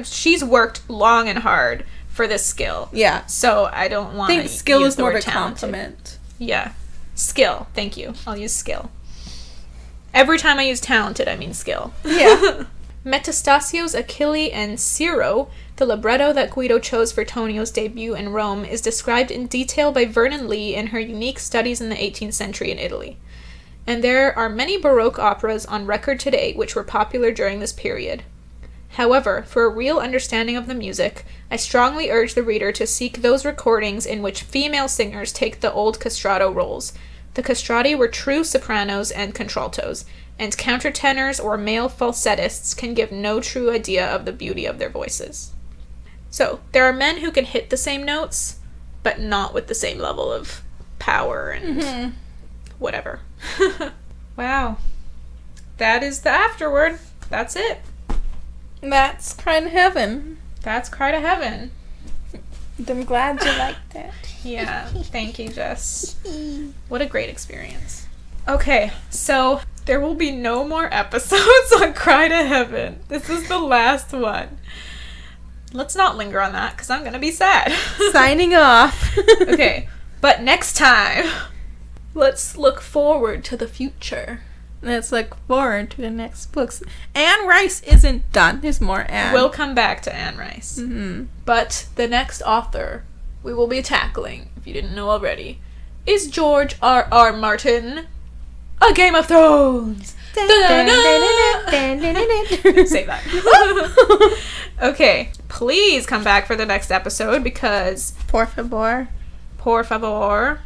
she's worked long and hard for this skill. Yeah. So I don't I want to think skill use is the more of word a talented. compliment. Yeah. Skill. Thank you. I'll use skill. Every time I use talented, I mean skill. Yeah. Metastasio's Achille and Ciro, the libretto that Guido chose for Tonio's debut in Rome, is described in detail by Vernon Lee in her unique Studies in the 18th Century in Italy. And there are many Baroque operas on record today which were popular during this period. However, for a real understanding of the music, I strongly urge the reader to seek those recordings in which female singers take the old castrato roles. The castrati were true sopranos and contraltos, and countertenors or male falsettists can give no true idea of the beauty of their voices. So, there are men who can hit the same notes, but not with the same level of power and whatever. Wow. That is the afterword. That's it. That's Cry to Heaven. That's Cry to Heaven. I'm glad you liked it. Yeah, thank you, Jess. What a great experience. Okay, so there will be no more episodes on Cry to Heaven. This is the last one. Let's not linger on that, because I'm going to be sad. Signing off. Okay, but next time, let's look forward to the future. Let's look forward to the next books. Anne Rice isn't done. There's more Anne. We'll come back to Anne Rice. Mm-hmm. But the next author we will be tackling, if you didn't know already, is George R.R. Martin. A Game of Thrones! Say that. Okay, please come back for the next episode because... Por favor. Por favor.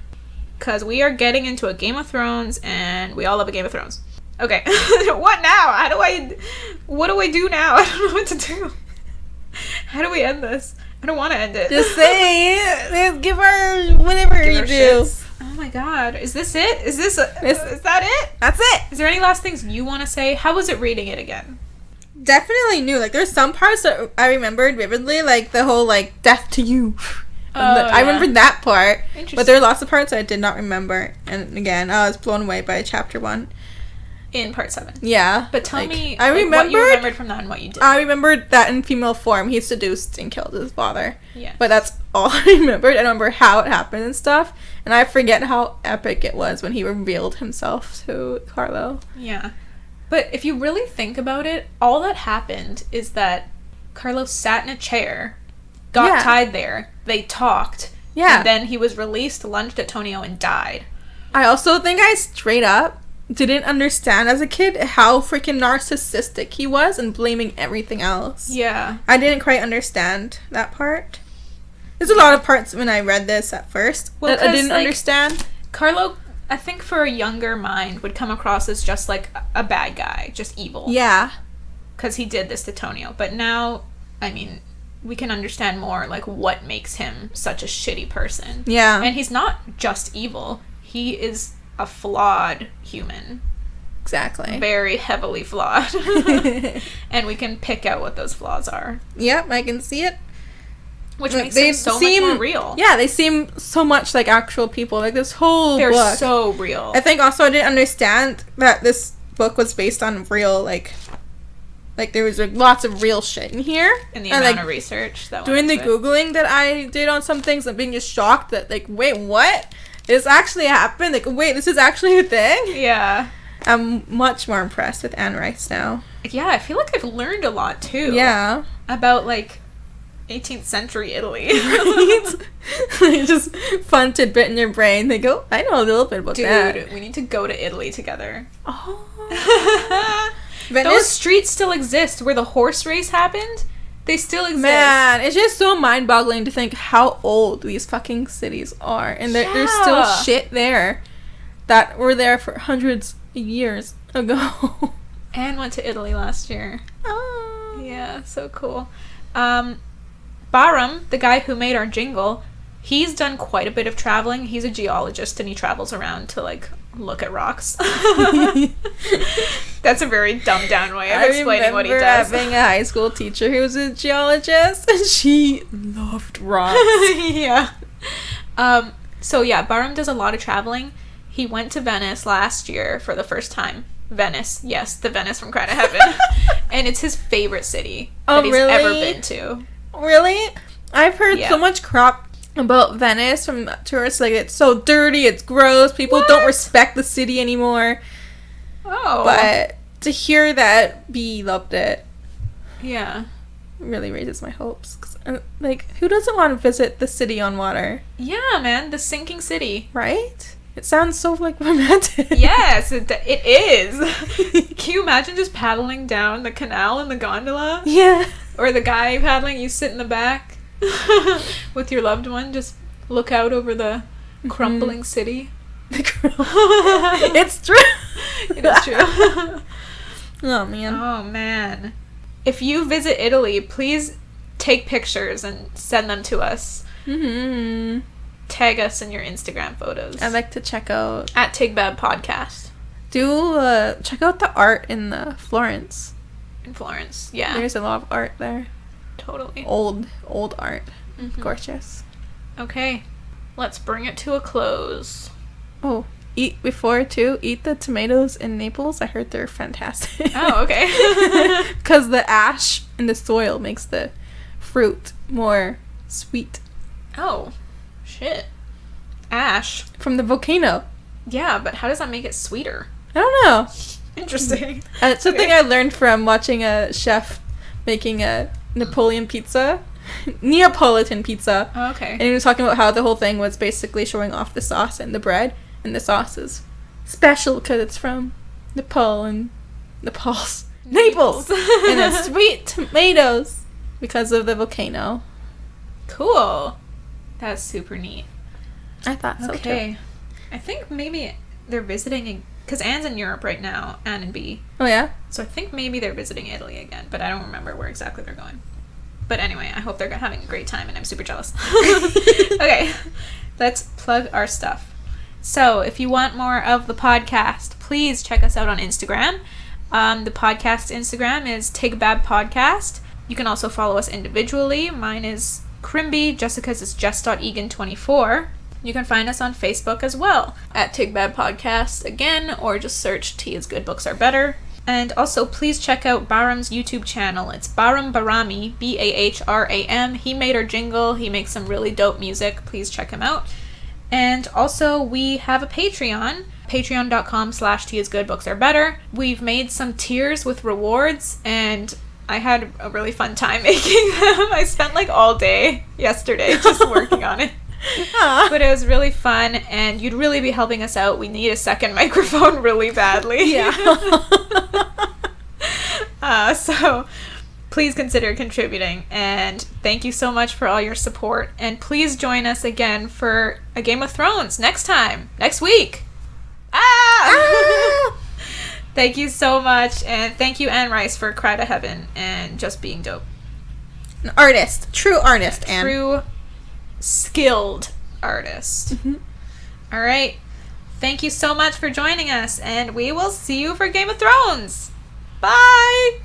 Because we are getting into a Game of Thrones and we all love a Game of Thrones. Okay. What now? What do I do now? I don't know what to do. How do we end this? I don't want to end it. Just say it. Give her whatever Give you her do. shits. Oh my god. Is this it? Is that it? That's it. Is there any last things you want to say? How was it reading it again? Definitely new. Like, there's some parts that I remembered vividly, like the whole, like, death to you. I remembered that part. But there are lots of parts I did not remember. And again, I was blown away by chapter 1. In part 7. Yeah. But tell me I what you remembered from that and what you did. I remembered that in female form, he seduced and killed his father. Yeah. But that's all I remembered. I don't remember how it happened and stuff. And I forget how epic it was when he revealed himself to Carlo. Yeah. But if you really think about it, all that happened is that Carlo sat in a chair, got tied there, they talked, and then he was released, lunged at Tonio, and died. I also think I straight up didn't understand as a kid how freaking narcissistic he was and blaming everything else. Yeah. I didn't quite understand that part. There's a lot of parts when I read this at first that I didn't understand. Carlo, I think for a younger mind, would come across as just like a bad guy, just evil. Yeah. Because he did this to Tonio. But now, I mean, we can understand more like what makes him such a shitty person. Yeah. And he's not just evil. He is a flawed human. Exactly. Very heavily flawed. And we can pick out what those flaws are. Yep, I can see it. Which makes them so much more real. Yeah, they seem so much like actual people. Like this whole They're book. so real. I think also I didn't understand that this book was based on real, like there was like lots of real shit in here. And the amount of research that doing went the into it. Googling that I did on some things, I'm being just shocked that like, wait, what? This actually happened? Like, wait, this is actually a thing? Yeah. I'm much more impressed with Anne Rice now. Yeah, I feel like I've learned a lot too. Yeah. About like 18th century Italy. Just fun tidbit in your brain. They go, I know a little bit about that. Dude, we need to go to Italy together. Oh. Those streets still exist where the horse race happened. They still exist. Man, it's just so mind-boggling to think how old these fucking cities are. And there's still shit there that were there for hundreds of years ago. Anne went to Italy last year. Oh. Yeah, so cool. Barum, the guy who made our jingle, he's done quite a bit of traveling. He's a geologist and he travels around to like look at rocks. That's a very dumbed down way of explaining what he does. I remember having a high school teacher who was a geologist and she loved rocks. Yeah. So yeah, Barum does a lot of traveling. He went to Venice last year for the first time. Venice, yes, the Venice from Cry to Heaven. And it's his favorite city that he's ever been to. Really? I've heard so much crap about Venice from tourists. Like, it's so dirty, it's gross, people don't respect the city anymore. Oh. But to hear that B loved it, yeah, really raises my hopes. 'Cause, like, who doesn't want to visit the city on water? Yeah, man, the sinking city. Right? It sounds so, like, romantic. Yes, it is. Can you imagine just paddling down the canal in the gondola? Yeah. Or the guy paddling, you sit in the back with your loved one, just look out over the crumbling city. It's true. It is true. Oh, man. Oh, man. If you visit Italy, please take pictures and send them to us. Mm-hmm. Tag us in your Instagram photos. I'd like to check out... At Tigbab Podcast. Check out the art in Florence. In Florence, yeah. There's a lot of art there. Totally. Old art. Mm-hmm. Gorgeous. Okay. Let's bring it to a close. Oh, eat the tomatoes in Naples. I heard they're fantastic. Oh, okay. Because the ash in the soil makes the fruit more sweet. Oh, shit. Ash. From the volcano. Yeah, but how does that make it sweeter? I don't know. Interesting. It's something I learned from watching a chef making a Neapolitan pizza. Oh, okay. And he was talking about how the whole thing was basically showing off the sauce and the bread. And the sauce is special because it's from Naples. And it's sweet tomatoes because of the volcano. Cool. That's super neat. I thought so Okay. too. I think maybe they're visiting, because Anne's in Europe right now, Anne and B. Oh, yeah? So I think maybe they're visiting Italy again, but I don't remember where exactly they're going. But anyway, I hope they're having a great time, and I'm super jealous. Okay, let's plug our stuff. So if you want more of the podcast, please check us out on Instagram. The podcast Instagram is Tigbab Podcast. You can also follow us individually. Mine is Crimby. Jessica's is Jess.Egan24. You can find us on Facebook as well at Tigbab Podcast again, or just search Tea is Good, Books Are Better. And also, please check out Barum's YouTube channel. It's Barum Barami, Bahram. He made our jingle. He makes some really dope music. Please check him out. And also, we have a Patreon, patreon.com/teaisgoodbooksArebetter. We've made some tiers with rewards, and I had a really fun time making them. I spent like all day yesterday just working on it. But it was really fun, and you'd really be helping us out. We need a second microphone really badly. Yeah. So please consider contributing, and thank you so much for all your support. And please join us again for a Game of Thrones next week. Thank you so much, and thank you, Anne Rice, for Cry to Heaven and just being dope. An artist. True artist, Anne. True skilled artist. All right. Thank you so much for joining us, and we will see you for Game of Thrones. Bye!